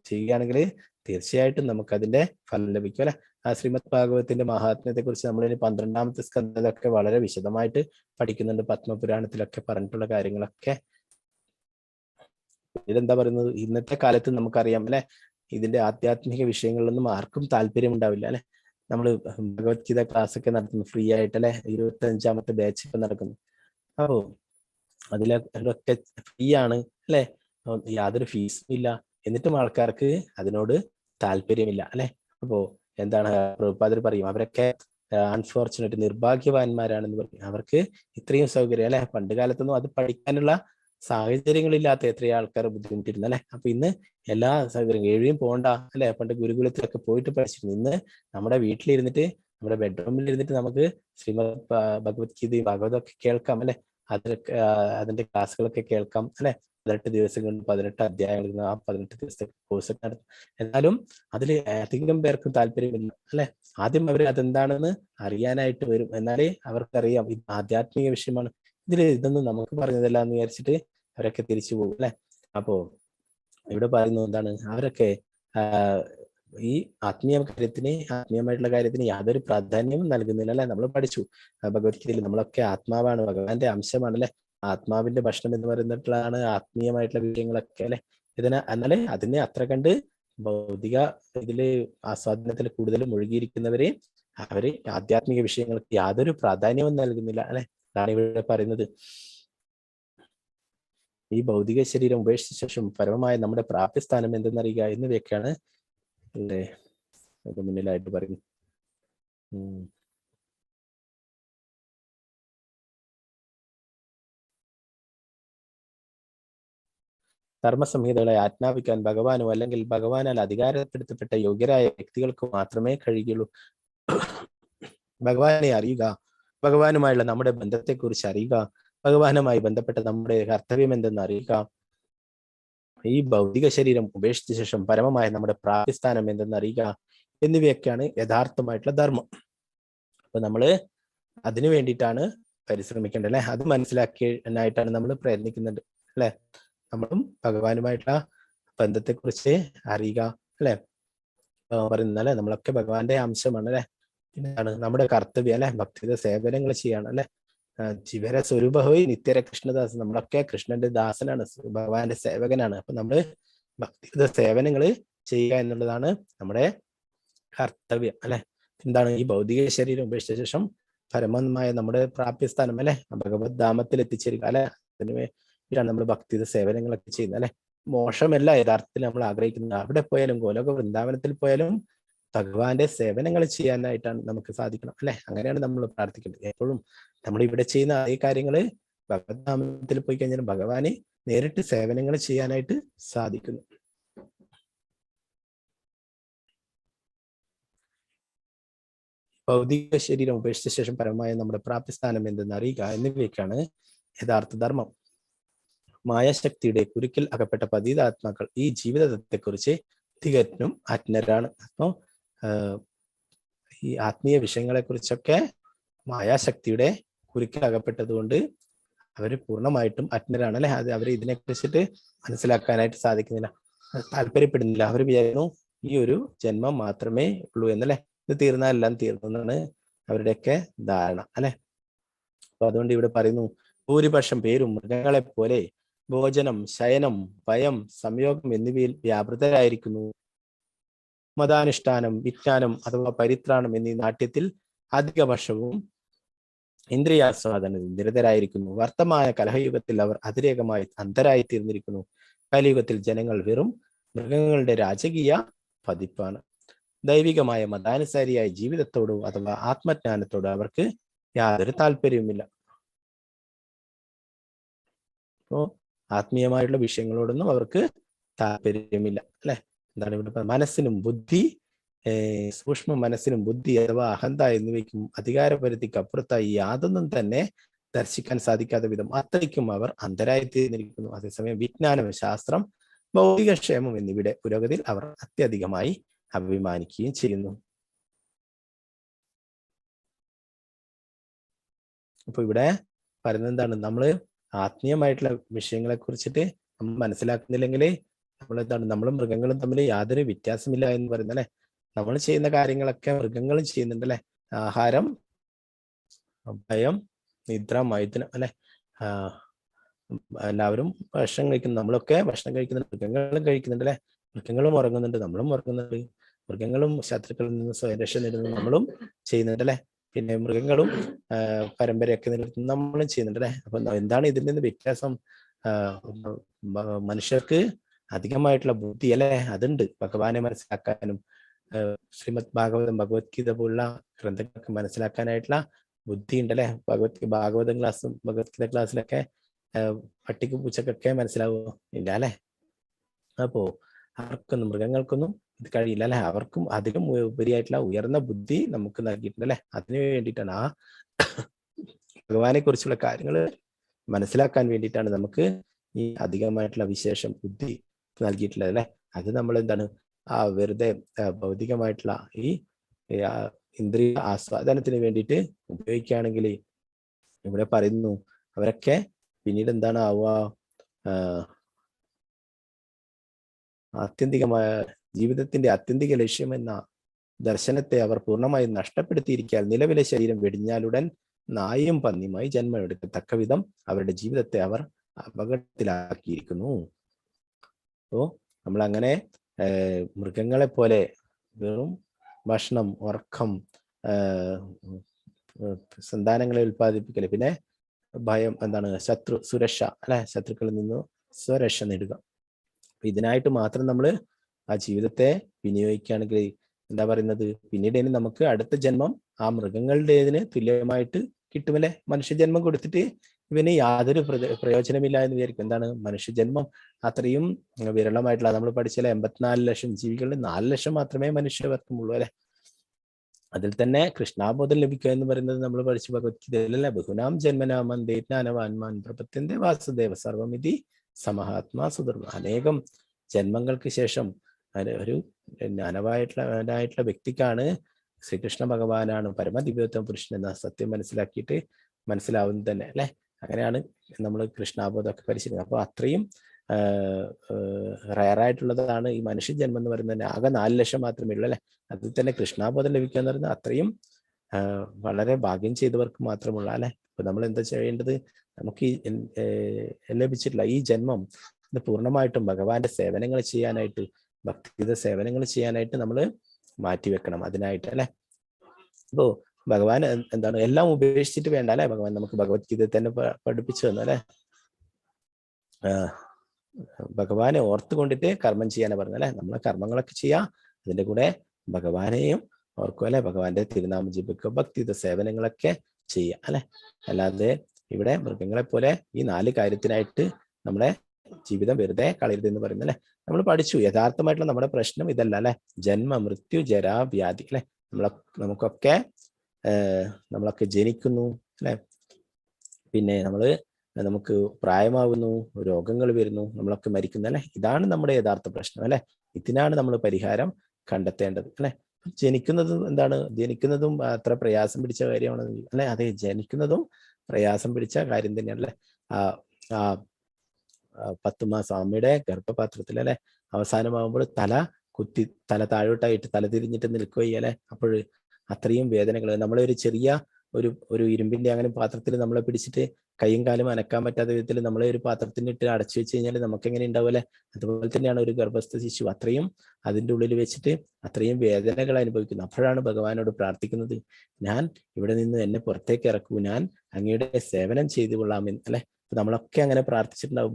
ചെയ്യുകയാണെങ്കിൽ തീർച്ചയായിട്ടും നമുക്ക് അതിന്റെ ഫലം ലഭിക്കും അല്ലെ. ആ ശ്രീമദ് ഭാഗവതത്തിന്റെ മഹാത്മ്യത്തെ കുറിച്ച് നമ്മളിനി 12ാമത്തെ സ്കന്ധത്തിലൊക്കെ വളരെ വിശദമായിട്ട് പഠിക്കുന്നുണ്ട്. പത്മപുരാണത്തിലൊക്കെ പറഞ്ഞിട്ടുള്ള കാര്യങ്ങളൊക്കെ. ഇതിലെന്താ പറയുന്നത്, ഇന്നത്തെ കാലത്ത് നമുക്കറിയാം അല്ലെ, ഇതിന്റെ ആധ്യാത്മിക വിഷയങ്ങളിലൊന്നും ആർക്കും താല്പര്യം ഉണ്ടാവില്ല അല്ലെ. നമ്മൾ ഭഗവത്ഗീത ക്ലാസ് ഒക്കെ നടത്തുന്നു ഫ്രീ ആയിട്ട് അല്ലെ, 25ാമത്തെ ബാച്ച് ഇപ്പൊ നടക്കുന്നു. അപ്പോ അതിലൊക്കെ ഫ്രീ ആണ് അല്ലെ, യാതൊരു ഫീസും ഇല്ല. എന്നിട്ടും ആൾക്കാർക്ക് അതിനോട് താല്പര്യമില്ല അല്ലെ. അപ്പോ എന്താണ് പ്രഭുപാദർ പറയും, അവരൊക്കെ അൺഫോർച്ചുനേറ്റ് നിർഭാഗ്യവാന്മാരാണെന്ന് പറയും. അവർക്ക് ഇത്രയും സൗകര്യം അല്ലെ. പണ്ട് കാലത്തൊന്നും അത് പഠിക്കാനുള്ള സാഹചര്യങ്ങളില്ലാത്ത എത്രയോ ആൾക്കാർ ബുദ്ധിമുട്ടിരുന്നു അല്ലെ. അപ്പൊ ഇന്ന് എല്ലാ സൗകര്യം, എവിടെയും പോകണ്ട അല്ലെ. പണ്ട് ഗുരുകുലത്തിലൊക്കെ പോയിട്ട് പഠിച്ചിരുന്നു. ഇന്ന് നമ്മുടെ വീട്ടിലിരുന്നിട്ട് നമ്മുടെ ബെഡ്റൂമിൽ ഇരുന്നിട്ട് നമുക്ക് ശ്രീമദ് ഭഗവത്ഗീതയും ഭാഗവതമൊക്കെ കേൾക്കാം അല്ലെ. അതിന്റെ ക്ലാസ്സുകളൊക്കെ കേൾക്കാം അല്ലെ. 18 ദിവസം കൊണ്ട് 18 അധ്യായങ്ങൾ, ആ 18 ദിവസത്തെ കോഴ്സ് നടത്തും. എന്നാലും അതിൽ അധികം പേർക്കും താല്പര്യമില്ല അല്ലെ. ആദ്യം അവർ അതെന്താണെന്ന് അറിയാനായിട്ട് വരും, എന്നാലേ അവർക്കറിയാം ഇത് ആധ്യാത്മിക വിഷയമാണ്, ഇതൊന്നും നമുക്ക് പറഞ്ഞതല്ല എന്ന് വിചാരിച്ചിട്ട് അവരൊക്കെ തിരിച്ചു പോകും അല്ലെ. അപ്പോ ഇവിടെ പറയുന്നത് എന്താണ്, അവരൊക്കെ ഈ ആത്മീയമായിട്ടുള്ള കാര്യത്തിന് യാതൊരു പ്രാധാന്യവും നൽകുന്നില്ല അല്ലെ. നമ്മൾ പഠിച്ചു ഭഗവത്ഗീതയിൽ നമ്മളൊക്കെ ആത്മാവാണ്, ഭഗവാന്റെ അംശമാണ് അല്ലെ. ആത്മാവിന്റെ ഭക്ഷണം എന്ന് പറയുന്നിട്ടാണ് ആത്മീയമായിട്ടുള്ള വിഷയങ്ങളൊക്കെ അല്ലെ. എന്നാല് അതിനെ അത്ര കണ്ട് ഭൗതിക ഇതില് ആസ്വാദനത്തിൽ കൂടുതൽ മുഴുകിയിരിക്കുന്നവരെ അവര് ആധ്യാത്മിക വിഷയങ്ങൾക്ക് യാതൊരു പ്രാധാന്യവും നൽകുന്നില്ല അല്ലെ. അതാണ് ഇവിടെ പറയുന്നത്. ഈ ഭൗതിക ശരീരം ഉപേക്ഷിച്ച ശേഷം പരമമായ നമ്മുടെ പ്രാപ്തിസ്ഥാനം എന്തെന്നറിയുക എന്നിവയൊക്കെയാണ് അല്ലേ അത് മുന്നിലായിട്ട് പറയുന്നത്. ധർമ്മസംഹിതകളെ ആജ്ഞാപിക്കാൻ ഭഗവാനോ അല്ലെങ്കിൽ ഭഗവാനാൽ അധികാരപ്പെടുത്തപ്പെട്ട യോഗ്യരായ വ്യക്തികൾക്ക് മാത്രമേ കഴിയുള്ളൂ. ഭഗവാനെ അറിയുക, ഭഗവാനുമായുള്ള നമ്മുടെ ബന്ധത്തെക്കുറിച്ച് അറിയുക, ഭഗവാനുമായി ബന്ധപ്പെട്ട നമ്മുടെ കർത്തവ്യം എന്തെന്ന് അറിയുക, ഈ ഭൗതിക ശരീരം ഉപേക്ഷിച്ച ശേഷം പരമമായ നമ്മുടെ പ്രാപ്തിസ്ഥാനം എന്തെന്ന് അറിയുക എന്നിവയൊക്കെയാണ് യഥാർത്ഥമായിട്ടുള്ള ധർമ്മം. അപ്പൊ നമ്മള് അതിനു വേണ്ടിയിട്ടാണ് പരിശ്രമിക്കേണ്ടത് അല്ലെ. അത് മനസ്സിലാക്കാനായിട്ടാണ് നമ്മൾ പ്രയത്നിക്കുന്നുണ്ട് അല്ലെ. നമ്മളും ഭഗവാനുമായിട്ടുള്ള ബന്ധത്തെക്കുറിച്ച് അറിയുക അല്ലെ. പറയുന്നത് അല്ലെ, നമ്മളൊക്കെ ഭഗവാന്റെ അംശമാണ് അല്ലെ. പിന്നെയാണ് നമ്മുടെ കർത്തവ്യം അല്ലെ, ഭക്തിയുടെ സേവനങ്ങൾ ചെയ്യാണ് അല്ലെ. ചിവര സ്വരൂപഹോയി നിത്യര കൃഷ്ണദാസ്, നമ്മളൊക്കെ കൃഷ്ണന്റെ ദാസനാണ്, ഭഗവാന്റെ സേവകനാണ്. അപ്പൊ നമ്മള് ഭക്തിയുടെ സേവനങ്ങൾ ചെയ്യുക എന്നുള്ളതാണ് നമ്മുടെ കർത്തവ്യം അല്ലെ. എന്താണ് ഈ ഭൗതിക ശരീരം ഉപേക്ഷിച്ച ശേഷം പരമമായ നമ്മുടെ പ്രാപ്യസ്ഥാനം അല്ലെ, ഭഗവത് ധാമത്തിൽ എത്തിച്ചേരുക അല്ലെ. അതിന് വേണ്ടിയിട്ടാണ് നമ്മൾ ഭക്തിയുടെ സേവനങ്ങളൊക്കെ ചെയ്യുന്നത് അല്ലെ. മോശമല്ല യഥാർത്ഥത്തിൽ നമ്മൾ ആഗ്രഹിക്കുന്നത്. അവിടെ പോയാലും ഗോലോക വൃന്ദാവനത്തിൽ പോയാലും ഭഗവാന്റെ സേവനങ്ങൾ ചെയ്യാനായിട്ടാണ് നമുക്ക് സാധിക്കണം അല്ലെ. അങ്ങനെയാണ് നമ്മൾ പ്രാർത്ഥിക്കേണ്ടത്. എപ്പോഴും നമ്മൾ ഇവിടെ ചെയ്യുന്ന അതേ കാര്യങ്ങള് ഭഗവത് ധാമത്തിൽ പോയി കഴിഞ്ഞാൽ ഭഗവാനെ നേരിട്ട് സേവനങ്ങൾ ചെയ്യാനായിട്ട് സാധിക്കുന്നു. ഭൗതിക ശരീരം ഉപേക്ഷിച്ച ശേഷം പരമമായ നമ്മുടെ പ്രാപ്തിസ്ഥാനം എന്തെന്ന് അറിയുക എന്നിവയൊക്കെയാണ് യഥാർത്ഥ ധർമ്മം. മായാശക്തിയുടെ കുരുക്കിൽ അകപ്പെട്ട പതിതാത്മാക്കൾ ഈ ജീവിതത്തെക്കുറിച്ച് തികഞ്ഞും അജ്ഞരാണ്. അപ്പോ ഈ ആത്മീയ വിഷയങ്ങളെ കുറിച്ചൊക്കെ മായാശക്തിയുടെ കുരുക്കിൽ അകപ്പെട്ടത് കൊണ്ട് അവര് പൂർണ്ണമായിട്ടും അജ്ഞരാണ് അല്ലെ. അത് അവർ ഇതിനെ കുറിച്ചിട്ട് മനസ്സിലാക്കാനായിട്ട് സാധിക്കുന്നില്ല, താല്പര്യപ്പെടുന്നില്ല. അവർ വിചാരിക്കുന്നു ഈ ഒരു ജന്മം മാത്രമേ ഉള്ളൂ എന്നല്ലേ, ഇത് തീർന്നാൽ എല്ലാം തീർന്നു എന്നാണ് അവരുടെയൊക്കെ ധാരണ അല്ലെ. അപ്പൊ അതുകൊണ്ട് ഇവിടെ പറയുന്നു, ഭൂരിപക്ഷം പേരും മൃഗങ്ങളെ പോലെ ഭോജനം, ശയനം, ഭയം, സംയോഗം എന്നിവയിൽ വ്യാപൃതരായിരിക്കുന്നു. മതാനുഷ്ഠാനം, വിജ്ഞാനം അഥവാ പരിത്രാണം എന്നീ നാട്യത്തിൽ അധിക വർഷവും ഇന്ദ്രിയാസ്വാദനത്തിൽ നിരതരായിരിക്കുന്നു. വർത്തമാന കലഹയുഗത്തിൽ അവർ അതിരേകമായി അന്ധരായി തീർന്നിരിക്കുന്നു. കലിയുഗത്തിൽ ജനങ്ങൾ വെറും മൃഗങ്ങളുടെ രാജകീയ പതിപ്പാണ്. ദൈവികമായ മതാനുസാരിയായ ജീവിതത്തോടോ അഥവാ ആത്മജ്ഞാനത്തോടോ അവർക്ക് യാതൊരു താല്പര്യവുമില്ല. അപ്പോ ആത്മീയമായിട്ടുള്ള വിഷയങ്ങളോടൊന്നും അവർക്ക് താല്പര്യമില്ല അല്ലെ. എന്താണ് ഇവിടെ മനസ്സിനും ബുദ്ധി, സൂക്ഷ്മ മനസ്സിനും ബുദ്ധി അഥവാ അഹന്ത എന്നിവയ്ക്കും അധികാരപരിധിക്ക് അപ്പുറത്തായി യാതൊന്നും തന്നെ ദർശിക്കാൻ സാധിക്കാത്ത വിധം അത്രയ്ക്കും അവർ അന്ധരായി തീർന്നിരിക്കുന്നു. അതേസമയം വിജ്ഞാനം, ശാസ്ത്രം, ഭൗതിക ക്ഷേമം എന്നിവയുടെ പുരോഗതിയിൽ അവർ അത്യധികമായി അഭിമാനിക്കുകയും ചെയ്യുന്നു. അപ്പൊ ഇവിടെ പറയുന്നത് എന്താണ്, നമ്മള് ആത്മീയമായിട്ടുള്ള വിഷയങ്ങളെ കുറിച്ചിട്ട് നമ്മൾ മനസ്സിലാക്കുന്നില്ലെങ്കിൽ നമ്മളെന്താണ്, നമ്മളും മൃഗങ്ങളും തമ്മിൽ യാതൊരു വ്യത്യാസമില്ല എന്ന് പറയുന്നത് അല്ലെ. നമ്മൾ ചെയ്യുന്ന കാര്യങ്ങളൊക്കെ മൃഗങ്ങളും ചെയ്യുന്നുണ്ട് അല്ലെ. ആഹാരം, ഭയം, നിദ്ര, മൈഥുനം അല്ലെ. എല്ലാവരും ഭക്ഷണം കഴിക്കുന്നു, നമ്മളൊക്കെ ഭക്ഷണം കഴിക്കുന്നുണ്ട്, മൃഗങ്ങളും കഴിക്കുന്നുണ്ട് അല്ലെ. മൃഗങ്ങളും ഉറങ്ങുന്നുണ്ട്, നമ്മളും ഉറങ്ങുന്നുണ്ട്. മൃഗങ്ങളും ശത്രുക്കളിൽ നിന്ന് സ്വയം രക്ഷ നേടുന്നത് നമ്മളും ചെയ്യുന്നുണ്ട് അല്ലെ. പിന്നെ മൃഗങ്ങളും പരമ്പരയൊക്കെ നിലനിർത്തുന്നത് നമ്മളും ചെയ്യുന്നുണ്ട് അല്ലെ. അപ്പൊ എന്താണ് ഇതിൽ നിന്ന് വ്യത്യാസം? മനുഷ്യർക്ക് അധികമായിട്ടുള്ള ബുദ്ധി അല്ലെ, അതുണ്ട്. ഭഗവാനെ മനസ്സിലാക്കാനും ശ്രീമദ് ഭാഗവതം, ഭഗവത്ഗീത പോലുള്ള ഗ്രന്ഥങ്ങളൊക്കെ മനസ്സിലാക്കാനായിട്ടുള്ള ബുദ്ധി ഉണ്ട് അല്ലെ. ഭാഗവതം ക്ലാസ്സും ഭഗവത്ഗീത ക്ലാസ്സിലൊക്കെ പട്ടിക്ക് പൂച്ചക്കൊക്കെ മനസ്സിലാവുമോ? ഇല്ല അല്ലെ. അപ്പോ അവർക്കൊന്നും, മൃഗങ്ങൾക്കൊന്നും ഇത് കഴിയില്ല അല്ലെ. അവർക്കും അധികം ഉപരിയായിട്ടുള്ള ഉയർന്ന ബുദ്ധി നമുക്ക് നൽകിയിട്ടുണ്ട് അല്ലെ. അതിനു വേണ്ടിയിട്ടാണ്, ആ ഭഗവാനെ കുറിച്ചുള്ള കാര്യങ്ങൾ മനസ്സിലാക്കാൻ വേണ്ടിയിട്ടാണ് നമുക്ക് ഈ അധികമായിട്ടുള്ള വിശേഷം ബുദ്ധി നൽകിയിട്ടുള്ളത് അല്ലെ. അത് നമ്മൾ എന്താണ്, ആ വെറുതെ ഭൗതികമായിട്ടുള്ള ഈ ഇന്ദ്രിയ ആസ്വാദനത്തിന് വേണ്ടിയിട്ട് ഉപയോഗിക്കുകയാണെങ്കിൽ ഇവിടെ പറയുന്നു അവരൊക്കെ പിന്നീട് എന്താണ് ആവുക, ആത്യന്തികമായ ജീവിതത്തിന്റെ ആത്യന്തിക ലക്ഷ്യമെന്ന ദർശനത്തെ അവർ പൂർണ്ണമായും നഷ്ടപ്പെടുത്തിയിരിക്കാൻ നിലവിലെ ശരീരം വെടിഞ്ഞാലുടൻ നായും പന്നിയുമായി ജന്മമെടുക്കത്തക്ക വിധം അവരുടെ ജീവിതത്തെ അവർ അപകടത്തിലാക്കിയിരിക്കുന്നു. അപ്പോ നമ്മൾ അങ്ങനെ മൃഗങ്ങളെ പോലെ വെറും ഭക്ഷണം, ഉറക്കം, സന്താനങ്ങളെ ഉൽപ്പാദിപ്പിക്കല്, പിന്നെ ഭയം, എന്താണ് സുരക്ഷ അല്ലെ, ശത്രുക്കളിൽ നിന്ന് സ്വരക്ഷ നേടുക. ഇതിനായിട്ട് മാത്രം നമ്മൾ ആ ജീവിതത്തെ വിനിയോഗിക്കുകയാണെങ്കിൽ എന്താ പറയുന്നത്, പിന്നീട് ഇനി നമുക്ക് അടുത്ത ജന്മം ആ മൃഗങ്ങളുടേതിന് തുല്യമായിട്ട് കിട്ടുമല്ലേ. മനുഷ്യജന്മം കൊടുത്തിട്ട് ഇവന് യാതൊരു പ്രയോജനമില്ല എന്ന് വിചാരിക്കും. എന്താണ്, മനുഷ്യജന്മം അത്രയും വിരളമായിട്ടുള്ള, നമ്മൾ പഠിച്ചാൽ 84 ലക്ഷം ജീവികളിൽ 4 ലക്ഷം മാത്രമേ മനുഷ്യവർക്കുള്ളൂ അല്ലെ. അതിൽ തന്നെ കൃഷ്ണാബോധം ലഭിക്കുക എന്ന് പറയുന്നത് നമ്മൾ പഠിച്ചു ഭഗവത്ഗീതയിലല്ലേ. ബഹുനാം ജന്മനാമൻ ജ്ഞാനവാൻമാൻ പ്രപത്യന്തേ വാസുദേവ സർവമിതി സമഹാത്മാ സുദർഭ. അനേകം ജന്മങ്ങൾക്ക് ശേഷം ഒരു ജ്ഞാനവായിട്ടുള്ള വ്യക്തിക്കാണ് ശ്രീകൃഷ്ണ ഭഗവാനാണ് പരമദിവ്യോത്തമ പുരുഷൻ എന്ന സത്യം മനസ്സിലാവുന്നത് തന്നെ അല്ലെ. അങ്ങനെയാണ് നമ്മൾ കൃഷ്ണാബോധമൊക്കെ പരിശീലിക്കുന്നത്. അപ്പൊ അത്രയും റയറായിട്ടുള്ളതാണ് ഈ മനുഷ്യജന്മം എന്ന് പറയുന്നത്. ആകെ 4 ലക്ഷം മാത്രമേ ഉള്ളൂ അല്ലെ. അതിൽ തന്നെ കൃഷ്ണാബോധം ലഭിക്കുക എന്ന് പറയുന്നത് അത്രയും വളരെ ഭാഗ്യം ചെയ്തവർക്ക് മാത്രമുള്ള അല്ലെ. അപ്പൊ നമ്മൾ എന്താ ചെയ്യേണ്ടത്, നമുക്ക് ലഭിച്ചിട്ടുള്ള ഈ ജന്മം ഇത് പൂർണ്ണമായിട്ടും ഭഗവാന്റെ സേവനങ്ങൾ ചെയ്യാനായിട്ട്, ഭക്തിഗീത സേവനങ്ങൾ ചെയ്യാനായിട്ട് നമ്മൾ മാറ്റിവെക്കണം അതിനായിട്ട് അല്ലെ. അപ്പോ ഭഗവാൻ എന്താണ്, എല്ലാം ഉപേക്ഷിച്ചിട്ട് വേണ്ട അല്ലെ. ഭഗവാൻ നമുക്ക് ഭഗവത്ഗീത തന്നെ പഠിപ്പിച്ചു തന്നു അല്ലെ. ഭഗവാനെ ഓർത്തുകൊണ്ടിട്ട് കർമ്മം ചെയ്യാനാ പറഞ്ഞത് അല്ലെ. നമ്മളെ കർമ്മങ്ങളൊക്കെ ചെയ്യാം, അതിന്റെ കൂടെ ഭഗവാനെയും ഓർക്കും അല്ലെ. ഭഗവാന്റെ തിരുനാമം ജപിക്കുക, ഭക്തിഗീത സേവനങ്ങളൊക്കെ ചെയ്യാം അല്ലെ. അല്ലാതെ ഇവിടെ മൃഗങ്ങളെ പോലെ ഈ 4 കാര്യത്തിനായിട്ട് നമ്മുടെ ജീവിതം വെറുതെ കളയരുത് എന്ന് പറയുന്നത് അല്ലെ. നമ്മൾ പഠിച്ചു യഥാർത്ഥമായിട്ടുള്ള നമ്മുടെ പ്രശ്നം ഇതല്ല അല്ലെ. ജന്മ, മൃത്യു, ജരാ, വ്യാധി അല്ലെ. നമ്മളൊക്കെ ജനിക്കുന്നു അല്ലെ, പിന്നെ നമുക്ക് പ്രായമാവുന്നു, രോഗങ്ങൾ വരുന്നു, നമ്മളൊക്കെ മരിക്കുന്നു അല്ലെ. ഇതാണ് നമ്മുടെ യഥാർത്ഥ പ്രശ്നം അല്ലെ. ഇതിനാണ് നമ്മൾ പരിഹാരം കണ്ടെത്തേണ്ടത് അല്ലെ. ജനിക്കുന്നതും അത്ര പ്രയാസം പിടിച്ച കാര്യമാണ് അല്ലെ. അതെ, ജനിക്കുന്നതും പ്രയാസം പിടിച്ച കാര്യം തന്നെയാണ് അല്ലെ. 10 മാസം അമ്മയുടെ ഗർഭപാത്രത്തിൽ അല്ലെ, അവസാനമാകുമ്പോൾ തല താഴോട്ടായിട്ട് തല തിരിഞ്ഞിട്ട് നിൽക്കുകയല്ലേ. അപ്പോൾ അത്രയും വേദനകൾ, നമ്മളെ ഒരു ചെറിയ ഒരു ഇരുമ്പിന്റെ അങ്ങനെ പാത്രത്തിൽ നമ്മളെ പിടിച്ചിട്ട് കൈയും കാലും അനക്കാൻ പറ്റാത്ത വിധത്തിൽ നമ്മളെ ഒരു പാത്രത്തിനിട്ട് അടച്ചു വെച്ച് കഴിഞ്ഞാൽ നമുക്ക് എങ്ങനെ ഉണ്ടാവില്ലേ? അതുപോലെ തന്നെയാണ് ഒരു ഗർഭസ്ഥ ശിശു അത്രയും അതിൻ്റെ ഉള്ളിൽ വെച്ചിട്ട് അത്രയും വേദനകൾ അനുഭവിക്കുന്നു. അപ്പോഴാണ് ഭഗവാനോട് പ്രാർത്ഥിക്കുന്നത്, ഞാൻ ഇവിടെ നിന്ന് എന്നെ പുറത്തേക്ക് ഇറക്കൂ, ഞാൻ അങ്ങയുടെ സേവനം ചെയ്തു കൊള്ളാമെന്ന് അല്ലെ. നമ്മളൊക്കെ അങ്ങനെ പ്രാർത്ഥിച്ചിട്ടുണ്ടാവും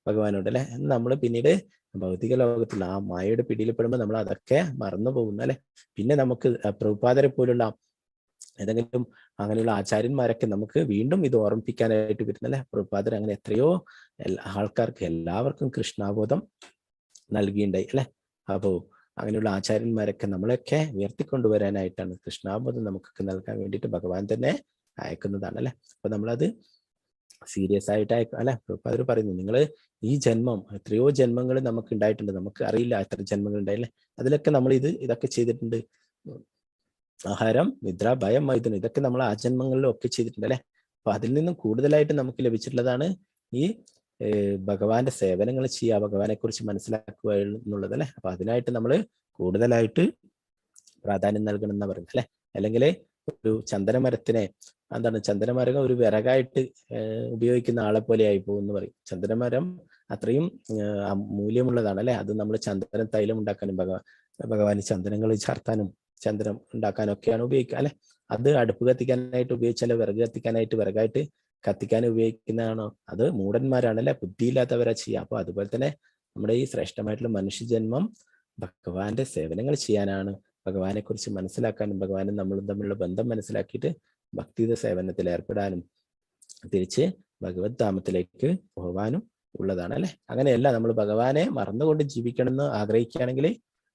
ഭഗവാനോട് അല്ലെ. നമ്മൾ പിന്നീട് ഭൗതിക ലോകത്തിൽ ആ മായയുടെ പിടിയിൽപ്പെടുമ്പോൾ നമ്മൾ അതൊക്കെ മറന്നു പോകുന്നു അല്ലെ. പിന്നെ നമുക്ക് പ്രഭുപാദരെ പോലുള്ള ഏതെങ്കിലും അങ്ങനെയുള്ള ആചാര്യന്മാരൊക്കെ നമുക്ക് വീണ്ടും ഇത് ഓർമ്മിപ്പിക്കാനായിട്ട് വരുന്നല്ലേ. പ്രഭുപാദർ അങ്ങനെ എത്രയോ ആൾക്കാർക്ക് എല്ലാവർക്കും കൃഷ്ണാബോധം നൽകിയിട്ടുണ്ടായി അല്ലെ. അപ്പോ അങ്ങനെയുള്ള ആചാര്യന്മാരൊക്കെ നമ്മളെയൊക്കെ ഉയർത്തിക്കൊണ്ടുവരാനായിട്ടാണ് കൃഷ്ണാബോധം നമുക്കൊക്കെ നൽകാൻ വേണ്ടിയിട്ട് ഭഗവാൻ തന്നെ അയക്കുന്നതാണ് അല്ലെ. അപ്പൊ നമ്മളത് സീരിയസ് ആയിട്ട് അയക്കും അല്ലെ. പ്രഭുപാദർ പറയുന്നു, നിങ്ങൾ ഈ ജന്മം എത്രയോ ജന്മങ്ങൾ നമുക്ക് ഉണ്ടായിട്ടുണ്ട്, നമുക്ക് അറിയില്ല എത്ര ജന്മങ്ങൾ ഉണ്ടായില്ലേ. അതിലൊക്കെ നമ്മൾ ഇതൊക്കെ ചെയ്തിട്ടുണ്ട്. ആഹാരം, നിദ്ര, ഭയം, മൈഥുനം, ഇതൊക്കെ നമ്മൾ ആ ജന്മങ്ങളിലും ഒക്കെ ചെയ്തിട്ടുണ്ട് അല്ലെ. അപ്പൊ അതിൽ നിന്നും കൂടുതലായിട്ട് നമുക്ക് ലഭിച്ചിട്ടുള്ളതാണ് ഈ ഭഗവാന്റെ സേവനങ്ങൾ ചെയ്യുക, ഭഗവാനെ കുറിച്ച് മനസ്സിലാക്കുക എന്നുള്ളത് അല്ലെ. അപ്പൊ അതിനായിട്ട് നമ്മൾ കൂടുതലായിട്ട് പ്രാധാന്യം നൽകണം എന്ന് പറയുന്നത് അല്ലെ. അല്ലെങ്കിൽ ഒരു ചന്ദനമരത്തിനെ ചന്ദനമരം ഒരു വിറകായിട്ട് ഉപയോഗിക്കുന്ന ആളെ പോലെ ആയി പോകും എന്ന് പറയും. ചന്ദനമരം അത്രയും മൂല്യമുള്ളതാണ് അല്ലെ. അത് നമ്മൾ ചന്ദന തൈലം ഉണ്ടാക്കാനും ഭഗവാന് ചന്ദനങ്ങൾ ചാർത്താനും ചന്ദനം ഉണ്ടാക്കാനും ഒക്കെയാണ് ഉപയോഗിക്കുക അല്ലെ. അത് അടുപ്പ് കത്തിക്കാനായിട്ട് ഉപയോഗിച്ചാൽ വിറക് കത്തിക്കാനായിട്ട് വിറകായിട്ട് കത്തിക്കാൻ ഉപയോഗിക്കുന്നതാണോ? അത് മൂഢന്മാരാണല്ലേ, ബുദ്ധിയില്ലാത്തവരാ ചെയ്യുക. അപ്പൊ അതുപോലെ തന്നെ നമ്മുടെ ഈ ശ്രേഷ്ഠമായിട്ടുള്ള മനുഷ്യജന്മം ഭഗവാന്റെ സേവനങ്ങൾ ചെയ്യാനാണ്, ഭഗവാനെ കുറിച്ച് മനസ്സിലാക്കാനും ഭഗവാനും നമ്മളും തമ്മിലുള്ള ബന്ധം മനസ്സിലാക്കിയിട്ട് ഭക്തിയുടെ സേവനത്തിൽ ഏർപ്പെടാനും തിരിച്ച് ഭഗവത് ധാമത്തിലേക്ക് പോകാനും ഉള്ളതാണ് അല്ലെ. അങ്ങനെയല്ല നമ്മൾ ഭഗവാനെ മറന്നുകൊണ്ട് ജീവിക്കണമെന്ന് ആഗ്രഹിക്കുകയാണെങ്കിൽ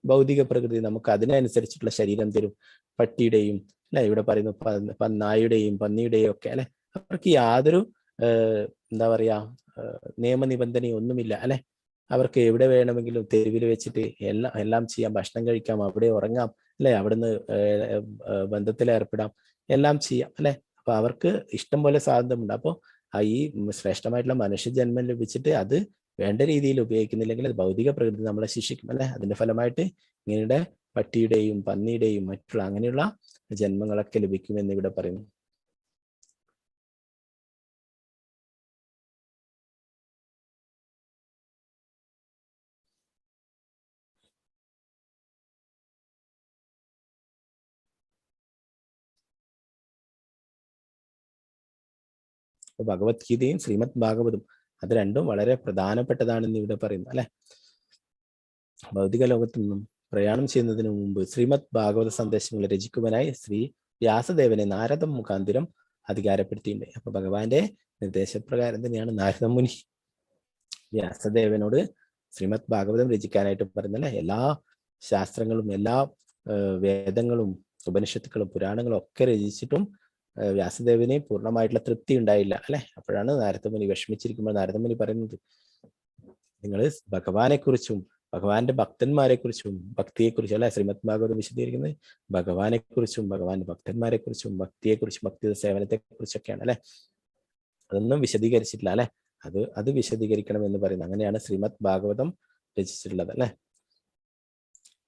ഭൗതിക പ്രകൃതി നമുക്ക് അതിനനുസരിച്ചിട്ടുള്ള ശരീരം തരും. പട്ടിയുടെയും അല്ലെ, ഇവിടെ പറയുന്നു നായുടെയും പന്നിയുടെയും ഒക്കെ അല്ലെ, അവർക്ക് യാതൊരു എന്താ പറയാ നിയമനിബന്ധനയും ഒന്നുമില്ല അല്ലെ. അവർക്ക് എവിടെ വേണമെങ്കിലും തെരുവിൽ വെച്ചിട്ട് എല്ലാം ചെയ്യാം, ഭക്ഷണം കഴിക്കാം, അവിടെ ഉറങ്ങാം അല്ലെ, അവിടുന്ന് ബന്ധത്തിൽ ഏർപ്പെടാം, എല്ലാം ചെയ്യാം അല്ലെ. അപ്പൊ അവർക്ക് ഇഷ്ടം പോലെ സ്വാതന്ത്ര്യമുണ്ട്. അപ്പോൾ ഈ ശ്രേഷ്ഠമായിട്ടുള്ള മനുഷ്യജന്മം ലഭിച്ചിട്ട് അത് വേണ്ട രീതിയിൽ ഉപയോഗിക്കുന്നില്ലെങ്കിൽ അത് ഭൗതിക പ്രകൃതി നമ്മളെ ശിക്ഷിക്കും അല്ലെ. അതിന്റെ ഫലമായിട്ട് ഇങ്ങനെ പട്ടിയുടെയും പന്നിയുടെയും മറ്റുള്ള അങ്ങനെയുള്ള ജന്മങ്ങളൊക്കെ ലഭിക്കുമെന്ന് ഇവിടെ പറയുന്നു. ഭഗവത്ഗീതയും ശ്രീമദ് ഭാഗവതും അത് രണ്ടും വളരെ പ്രധാനപ്പെട്ടതാണെന്ന് ഇവിടെ പറയുന്നു അല്ലെ. ഭൗതിക ലോകത്തു നിന്നും പ്രയാണം ചെയ്യുന്നതിന് മുമ്പ് ശ്രീമദ് ഭാഗവത സന്ദേശങ്ങൾ രചിക്കുവാനായി ശ്രീ വ്യാസദേവനെ നാരദ മുഖാന്തിരം അധികാരപ്പെടുത്തിയിട്ടുണ്ട്. അപ്പൊ ഭഗവാന്റെ നിർദ്ദേശപ്രകാരം തന്നെയാണ് നാരദ മുനി വ്യാസദേവനോട് ശ്രീമദ് ഭാഗവതം രചിക്കാനായിട്ട് പറയുന്നല്ലേ. എല്ലാ ശാസ്ത്രങ്ങളും എല്ലാ വേദങ്ങളും ഉപനിഷത്തുക്കളും പുരാണങ്ങളും ഒക്കെ രചിച്ചിട്ടും വ്യാസദേവന് പൂർണ്ണമായിട്ടുള്ള തൃപ്തി ഉണ്ടായില്ല അല്ലെ. അപ്പോഴാണ് നാരദമുനി വിഷമിച്ചിരിക്കുമ്പോൾ നാരദമുനി പറയുന്നത്, നിങ്ങൾ ഭഗവാനെ കുറിച്ചും ഭഗവാന്റെ ഭക്തന്മാരെ കുറിച്ചും ഭക്തിയെക്കുറിച്ചും അല്ലെ. ശ്രീമദ് ഭാഗവതം വിശദീകരിക്കുന്നത് ഭഗവാനെ കുറിച്ചും ഭഗവാന്റെ ഭക്തന്മാരെ കുറിച്ചും ഭക്തിയെക്കുറിച്ചും ഭക്തിയുടെ സേവനത്തെ കുറിച്ചൊക്കെയാണ് അല്ലെ. അതൊന്നും വിശദീകരിച്ചിട്ടില്ല അല്ലെ. അത് വിശദീകരിക്കണം എന്ന് പറയുന്നത്. അങ്ങനെയാണ് ശ്രീമദ് ഭാഗവതം രചിച്ചിട്ടുള്ളത് അല്ലെ.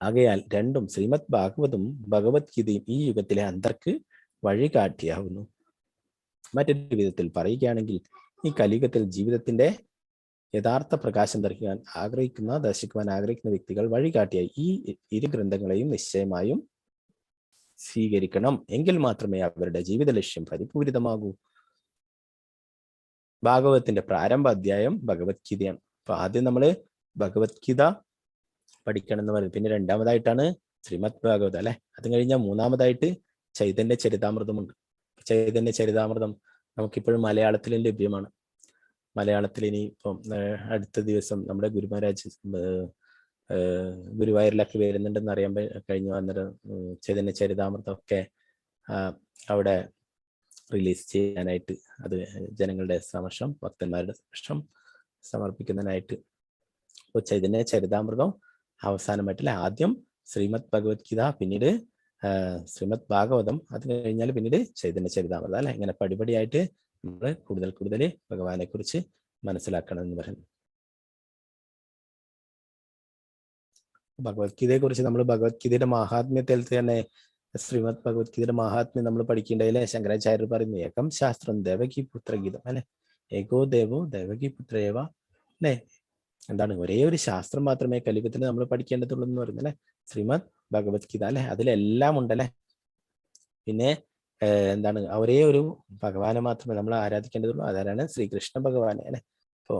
ആകയാൽ രണ്ടും ശ്രീമദ് ഭാഗവതും ഭഗവത്ഗീതയും ഈ യുഗത്തിലെ അന്തർക്ക് വഴികാട്ടിയാവുന്നു. മറ്റൊരു വിധത്തിൽ പറയുകയാണെങ്കിൽ ഈ കലിയുഗത്തിൽ ജീവിതത്തിന്റെ യഥാർത്ഥ പ്രകാശം ദർശിക്കുവാൻ ആഗ്രഹിക്കുന്ന വ്യക്തികൾ വഴികാട്ടിയായി ഈ ഇരു ഗ്രന്ഥങ്ങളെയും നിശ്ചയമായും സ്വീകരിക്കണം. എങ്കിൽ മാത്രമേ അവരുടെ ജീവിത ലക്ഷ്യം പരിപൂരിതമാകൂ. ഭാഗവതത്തിന്റെ പ്രാരംഭ അധ്യായം ഭഗവത്ഗീതയാണ്. അപ്പൊ ആദ്യം നമ്മള് ഭഗവത്ഗീത പഠിക്കണം എന്ന് പറയും. പിന്നെ രണ്ടാമതായിട്ടാണ് ശ്രീമദ് ഭാഗവതം അല്ലെ. അത് കഴിഞ്ഞാൽ മൂന്നാമതായിട്ട് ചൈതന്യ ചരിതാമൃതമുണ്ട്. ചൈതന്യ ചരിതാമൃതം നമുക്കിപ്പോഴും മലയാളത്തിലും ലഭ്യമാണ്. മലയാളത്തിൽ ഇനി ഇപ്പം അടുത്ത ദിവസം നമ്മുടെ ഗുരുമഹാരാജ് ഗുരുവായൂരിലൊക്കെ വരുന്നുണ്ടെന്ന് അറിയാൻ കഴിഞ്ഞു. അന്നേരം ചൈതന്യ ചരിതാമൃതം ഒക്കെ അവിടെ റിലീസ് ചെയ്യാനായിട്ട് അത് ജനങ്ങളുടെ സമക്ഷം ഭക്തന്മാരുടെ സമക്ഷം സമർപ്പിക്കുന്നതിനായിട്ട് ഇപ്പോൾ ചൈതന്യ ചരിതാമൃതം അവസാനമായിട്ടില്ല. ആദ്യം ശ്രീമദ് ഭഗവത്ഗീത, പിന്നീട് ശ്രീമദ് ഭാഗവതം, അത് കഴിഞ്ഞാൽ പിന്നീട് ചൈതന്യ ചരിതാമൃതം അല്ലെ. ഇങ്ങനെ പടിപടിയായിട്ട് നമ്മൾ കൂടുതൽ ഭഗവാനെ കുറിച്ച് മനസ്സിലാക്കണം എന്ന് പറയുന്നു. ഭഗവത്ഗീതയെ കുറിച്ച് നമ്മൾ ഭഗവത്ഗീതയുടെ മഹാത്മ്യത്തിൽ തന്നെ ശ്രീമദ് ഭഗവത്ഗീതയുടെ മഹാത്മ്യം നമ്മൾ പഠിക്കേണ്ടതിലെ ശങ്കരാചാര്യർ പറയുന്നു ഏകം ശാസ്ത്രം ദേവകി പുത്രഗീതം അല്ലെ, ഏകോ ദേവോ ദേവകി പുത്രേവ അല്ലെ. എന്താണ് ഒരേ ഒരു ശാസ്ത്രം മാത്രമേ കലിയുഗത്തിൽ നമ്മൾ പഠിക്കേണ്ടതുള്ളൂ എന്ന് പറയുന്നത് അല്ലെ, ശ്രീമദ് ഭഗവത്ഗീത അല്ലെ. അതിലെല്ലാം ഉണ്ടല്ലേ. പിന്നെ എന്താണ് ഒരേ ഒരു ഭഗവാനെ മാത്രമേ നമ്മൾ ആരാധിക്കേണ്ടതുള്ളൂ, അതാരാണ് ശ്രീകൃഷ്ണ ഭഗവാനെ അല്ലെ. അപ്പോ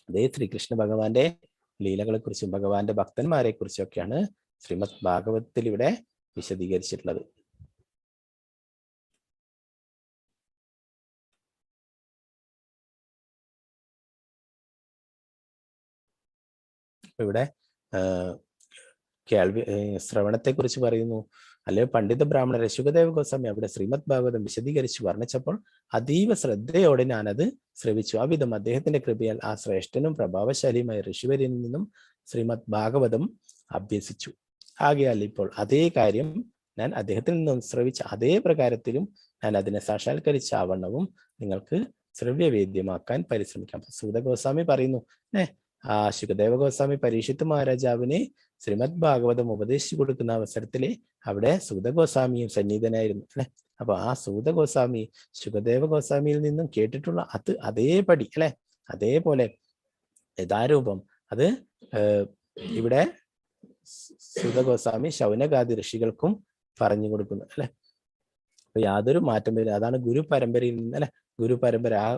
അതേ ശ്രീകൃഷ്ണ ഭഗവാന്റെ ലീലകളെ കുറിച്ചും ഭഗവാന്റെ ഭക്തന്മാരെ കുറിച്ചും ഒക്കെയാണ് ശ്രീമദ് ഭാഗവതത്തിൽ ഇവിടെ വിശദീകരിച്ചിട്ടുള്ളത്. ഇവിടെ കേൾവി ശ്രവണത്തെ കുറിച്ച് പറയുന്നു. അല്ലെങ്കിൽ പണ്ഡിത ബ്രാഹ്മണരെ ശുകദേവ ഗോസ്വാമി അവിടെ ശ്രീമദ് ഭാഗവതം വിശദീകരിച്ച് വർണ്ണിച്ചപ്പോൾ അതീവ ശ്രദ്ധയോടെ ഞാനത് ശ്രവിച്ചു. ആ വിധം അദ്ദേഹത്തിന്റെ കൃപയാൽ ആ ശ്രേഷ്ഠനും പ്രഭാവശാലിയുമായ ഋഷിവര്യനിൽ നിന്നും ശ്രീമദ് ഭാഗവതം അഭ്യസിച്ചു. ആകയാൽ ഇപ്പോൾ അതേ കാര്യം ഞാൻ അദ്ദേഹത്തിൽ നിന്നും ശ്രവിച്ച അതേ പ്രകാരത്തിലും ഞാൻ അതിനെ സാക്ഷാത്കരിച്ച ആവണ്ണവും നിങ്ങൾക്ക് ശ്രവ്യവേദ്യമാക്കാൻ പരിശ്രമിക്കാം. സൂത ഗോസ്വാമി പറയുന്നു ആ ശുകദേവ ഗോസ്വാമി പരീക്ഷിത്ത് മഹാരാജാവിനെ ശ്രീമദ് ഭാഗവതം ഉപദേശിച്ചു കൊടുക്കുന്ന അവസരത്തില് അവിടെ സൂത ഗോസ്വാമിയും സന്നിഹിതനായിരുന്നു അല്ലെ. അപ്പൊ ആ സൂത ഗോസ്വാമി ശുകദേവ ഗോസ്വാമിയിൽ നിന്നും കേട്ടിട്ടുള്ള അത് അതേപടി അല്ലെ, അതേപോലെ യഥാരൂപം അത് ഇവിടെ സൂത ഗോസ്വാമി ശൗനകാദി ഋഷികൾക്കും പറഞ്ഞു കൊടുക്കുന്നു അല്ലെ. അപ്പൊ യാതൊരു മാറ്റം വരില്ല. അതാണ് ഗുരു പരമ്പരയിൽ നിന്ന് അല്ലെ. ഗുരു പരമ്പര ആ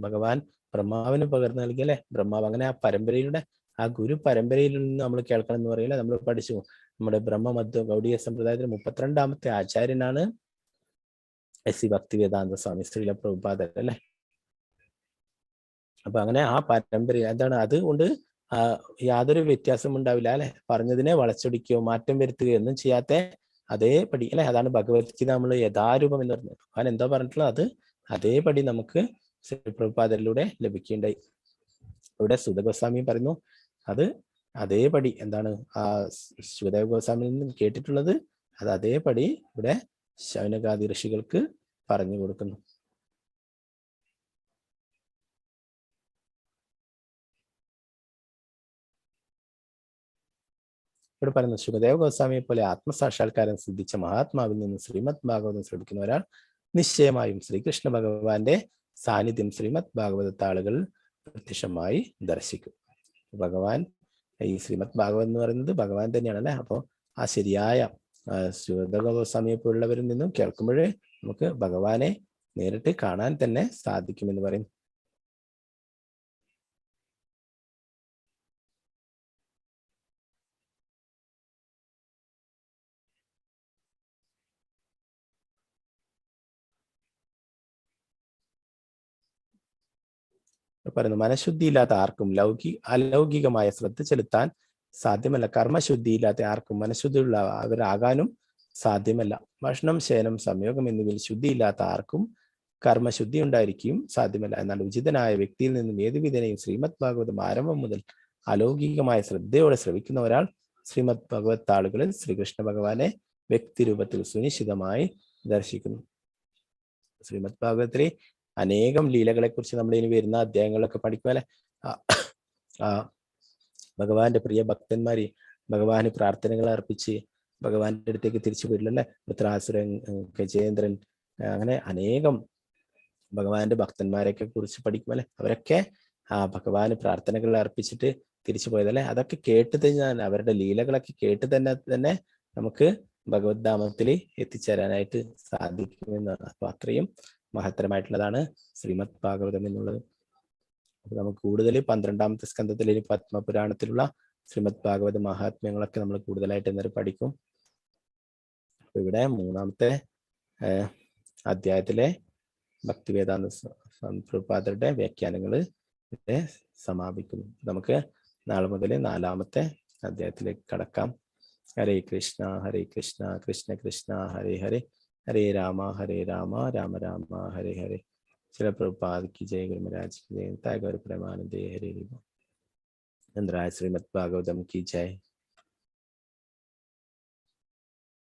ഭഗവാൻ ബ്രഹ്മാവിന് പകർന്നു നൽകി അല്ലെ. ബ്രഹ്മാവ് അങ്ങനെ ആ പരമ്പരയിലൂടെ ആ ഗുരു പരമ്പരയിൽ നിന്ന് നമ്മൾ കേൾക്കണം എന്ന് പറയില്ല. നമ്മൾ പഠിച്ചു നമ്മുടെ ബ്രഹ്മമധ്വ ഗൗഡീയ സമ്പ്രദായത്തിൽ 32ാമത്തെ ആചാര്യനാണ് എസ് ഭക്തിവേദാന്ത സ്വാമി ശ്രീല പ്രഭുപാദർ അല്ലെ. അപ്പൊ അങ്ങനെ ആ പരമ്പര എന്താണ് അതുകൊണ്ട് യാതൊരു വ്യത്യാസം ഉണ്ടാവില്ല അല്ലെ. പറഞ്ഞതിനെ വളച്ചൊടിക്കുകയോ മാറ്റം വരുത്തുകയോ ഒന്നും ചെയ്യാത്ത അതേപടി അല്ലെ. അതാണ് ഭഗവത്ഗീത നമ്മൾ യഥാരൂപം എന്ന് പറഞ്ഞത്. ഭഗവാൻ എന്താ പറഞ്ഞിട്ടുള്ളത് അത് അതേപടി നമുക്ക് ശ്രീ പ്രഭുപാദരിലൂടെ ലഭിക്കേണ്ടായി. ഇവിടെ സൂത ഗോസ്വാമി പറയുന്നു അത് അതേപടി എന്താണ് ആ ശുകദേവ ഗോസ്വാമിയിൽ നിന്നും കേട്ടിട്ടുള്ളത് അത് അതേപടി ഇവിടെ ശൗനകാദി ഋഷികൾക്ക് പറഞ്ഞു കൊടുക്കുന്നു. ഇവിടെ പറയുന്നു ശുകദേവ ഗോസ്വാമിയെ പോലെ ആത്മസാക്ഷാത്കാരം സിദ്ധിച്ച മഹാത്മാവിൽ നിന്ന് ശ്രീമദ് ഭാഗവതം ശ്രമിക്കുന്ന ഒരാൾ നിശ്ചയമായും ശ്രീകൃഷ്ണ ഭഗവാന്റെ സാന്നിധ്യം ശ്രീമദ് ഭാഗവത ആളുകൾ പ്രത്യക്ഷമായി ദർശിക്കും. ഭഗവാൻ ഈ ശ്രീമദ് ഭാഗവതം എന്ന് പറയുന്നത് ഭഗവാൻ തന്നെയാണ് അല്ലെ. അപ്പോൾ ആ ശരിയായ ശുകദേവ ഗോസ്വാമിയെ പോലുള്ളവരിൽ നിന്നും കേൾക്കുമ്പോഴേ നമുക്ക് ഭഗവാനെ നേരിട്ട് കാണാൻ തന്നെ സാധിക്കുമെന്ന് പറയും. പറയുന്നു മനഃശുദ്ധിയില്ലാത്ത ആർക്കും അലൗകികമായ ശ്രദ്ധ ചെലുത്താൻ സാധ്യമല്ല. കർമ്മശുദ്ധിയില്ലാത്ത ആർക്കും മനഃശുദ്ധിയുള്ള അവരാകാനും സാധ്യമല്ല. ഭക്ഷണം ശയനം സംയോഗം എന്നിവയിൽ ശുദ്ധിയില്ലാത്ത ആർക്കും കർമ്മശുദ്ധി ഉണ്ടായിരിക്കുകയും സാധ്യമല്ല. എന്നാൽ ഉചിതനായ വ്യക്തിയിൽ നിന്നും ഏതു വിധേനയും ശ്രീമദ് ഭാഗവതം ആരംഭം മുതൽ അലൗകികമായ ശ്രദ്ധയോടെ ശ്രവിക്കുന്ന ഒരാൾ ശ്രീമദ് ഭഗവത് ആളുകളിൽ ശ്രീകൃഷ്ണ ഭഗവാനെ വ്യക്തിരൂപത്തിൽ സുനിശ്ചിതമായി ദർശിക്കുന്നു. ശ്രീമദ് ഭാഗവതത്തിലെ അനേകം ലീലകളെ കുറിച്ച് നമ്മൾ ഇനി വരുന്ന അധ്യായങ്ങളിലൊക്കെ പഠിക്കും അല്ലെ. ഭഗവാന്റെ പ്രിയ ഭക്തന്മാര് ഭഗവാന് പ്രാർത്ഥനകൾ അർപ്പിച്ച് ഭഗവാന്റെ അടുത്തേക്ക് തിരിച്ചു പോയിട്ടില്ലല്ലേ. വൃത്രാസുരൻ, ഗജേന്ദ്രൻ, അങ്ങനെ അനേകം ഭഗവാന്റെ ഭക്തന്മാരെയൊക്കെ കുറിച്ച് പഠിക്കും അല്ലെ. അവരൊക്കെ ഭഗവാന് പ്രാർത്ഥനകൾ അർപ്പിച്ചിട്ട് തിരിച്ചു പോയതല്ലേ. അതൊക്കെ കേട്ട് തന്നെ അവരുടെ ലീലകളൊക്കെ കേട്ട് തന്നെ നമുക്ക് ഭഗവത് ധാമത്തിൽ എത്തിച്ചേരാനായിട്ട് സാധിക്കുമെന്നാണ്. അപ്പൊ അത്രയും മഹത്തരമായിട്ടുള്ളതാണ് ശ്രീമദ് ഭാഗവതം എന്നുള്ളത്. അപ്പൊ നമുക്ക് കൂടുതൽ 12ാമത്തെ സ്കന്ധത്തിലെ പത്മപുരാണത്തിലുള്ള ശ്രീമദ് ഭാഗവത മഹാത്മ്യങ്ങളൊക്കെ നമ്മൾ കൂടുതലായിട്ട് ഇന്നലെ പഠിക്കും. അപ്പൊ ഇവിടെ 3ാമത്തെ അധ്യായത്തിലെ ഭക്തിവേദാന്ത പ്രഭുപാദരുടെ വ്യാഖ്യാനങ്ങൾ ഇവിടെ സമാപിക്കുന്നു. നമുക്ക് നാളെ മുതൽ 4ാമത്തെ അധ്യായത്തിലേക്ക് കടക്കാം. ഹരേ കൃഷ്ണ കൃഷ്ണ കൃഷ്ണ ഹരേ ഹരേ, ഹരേ രാമ രാമ രാമ ഹരേ ഹരേ. ചില പ്രഭുപാദ് की जय, गुरु महाराज की जय, ताय गौर प्रेमानंदे हरे हरे। श्रीमद् भागवतम की जय।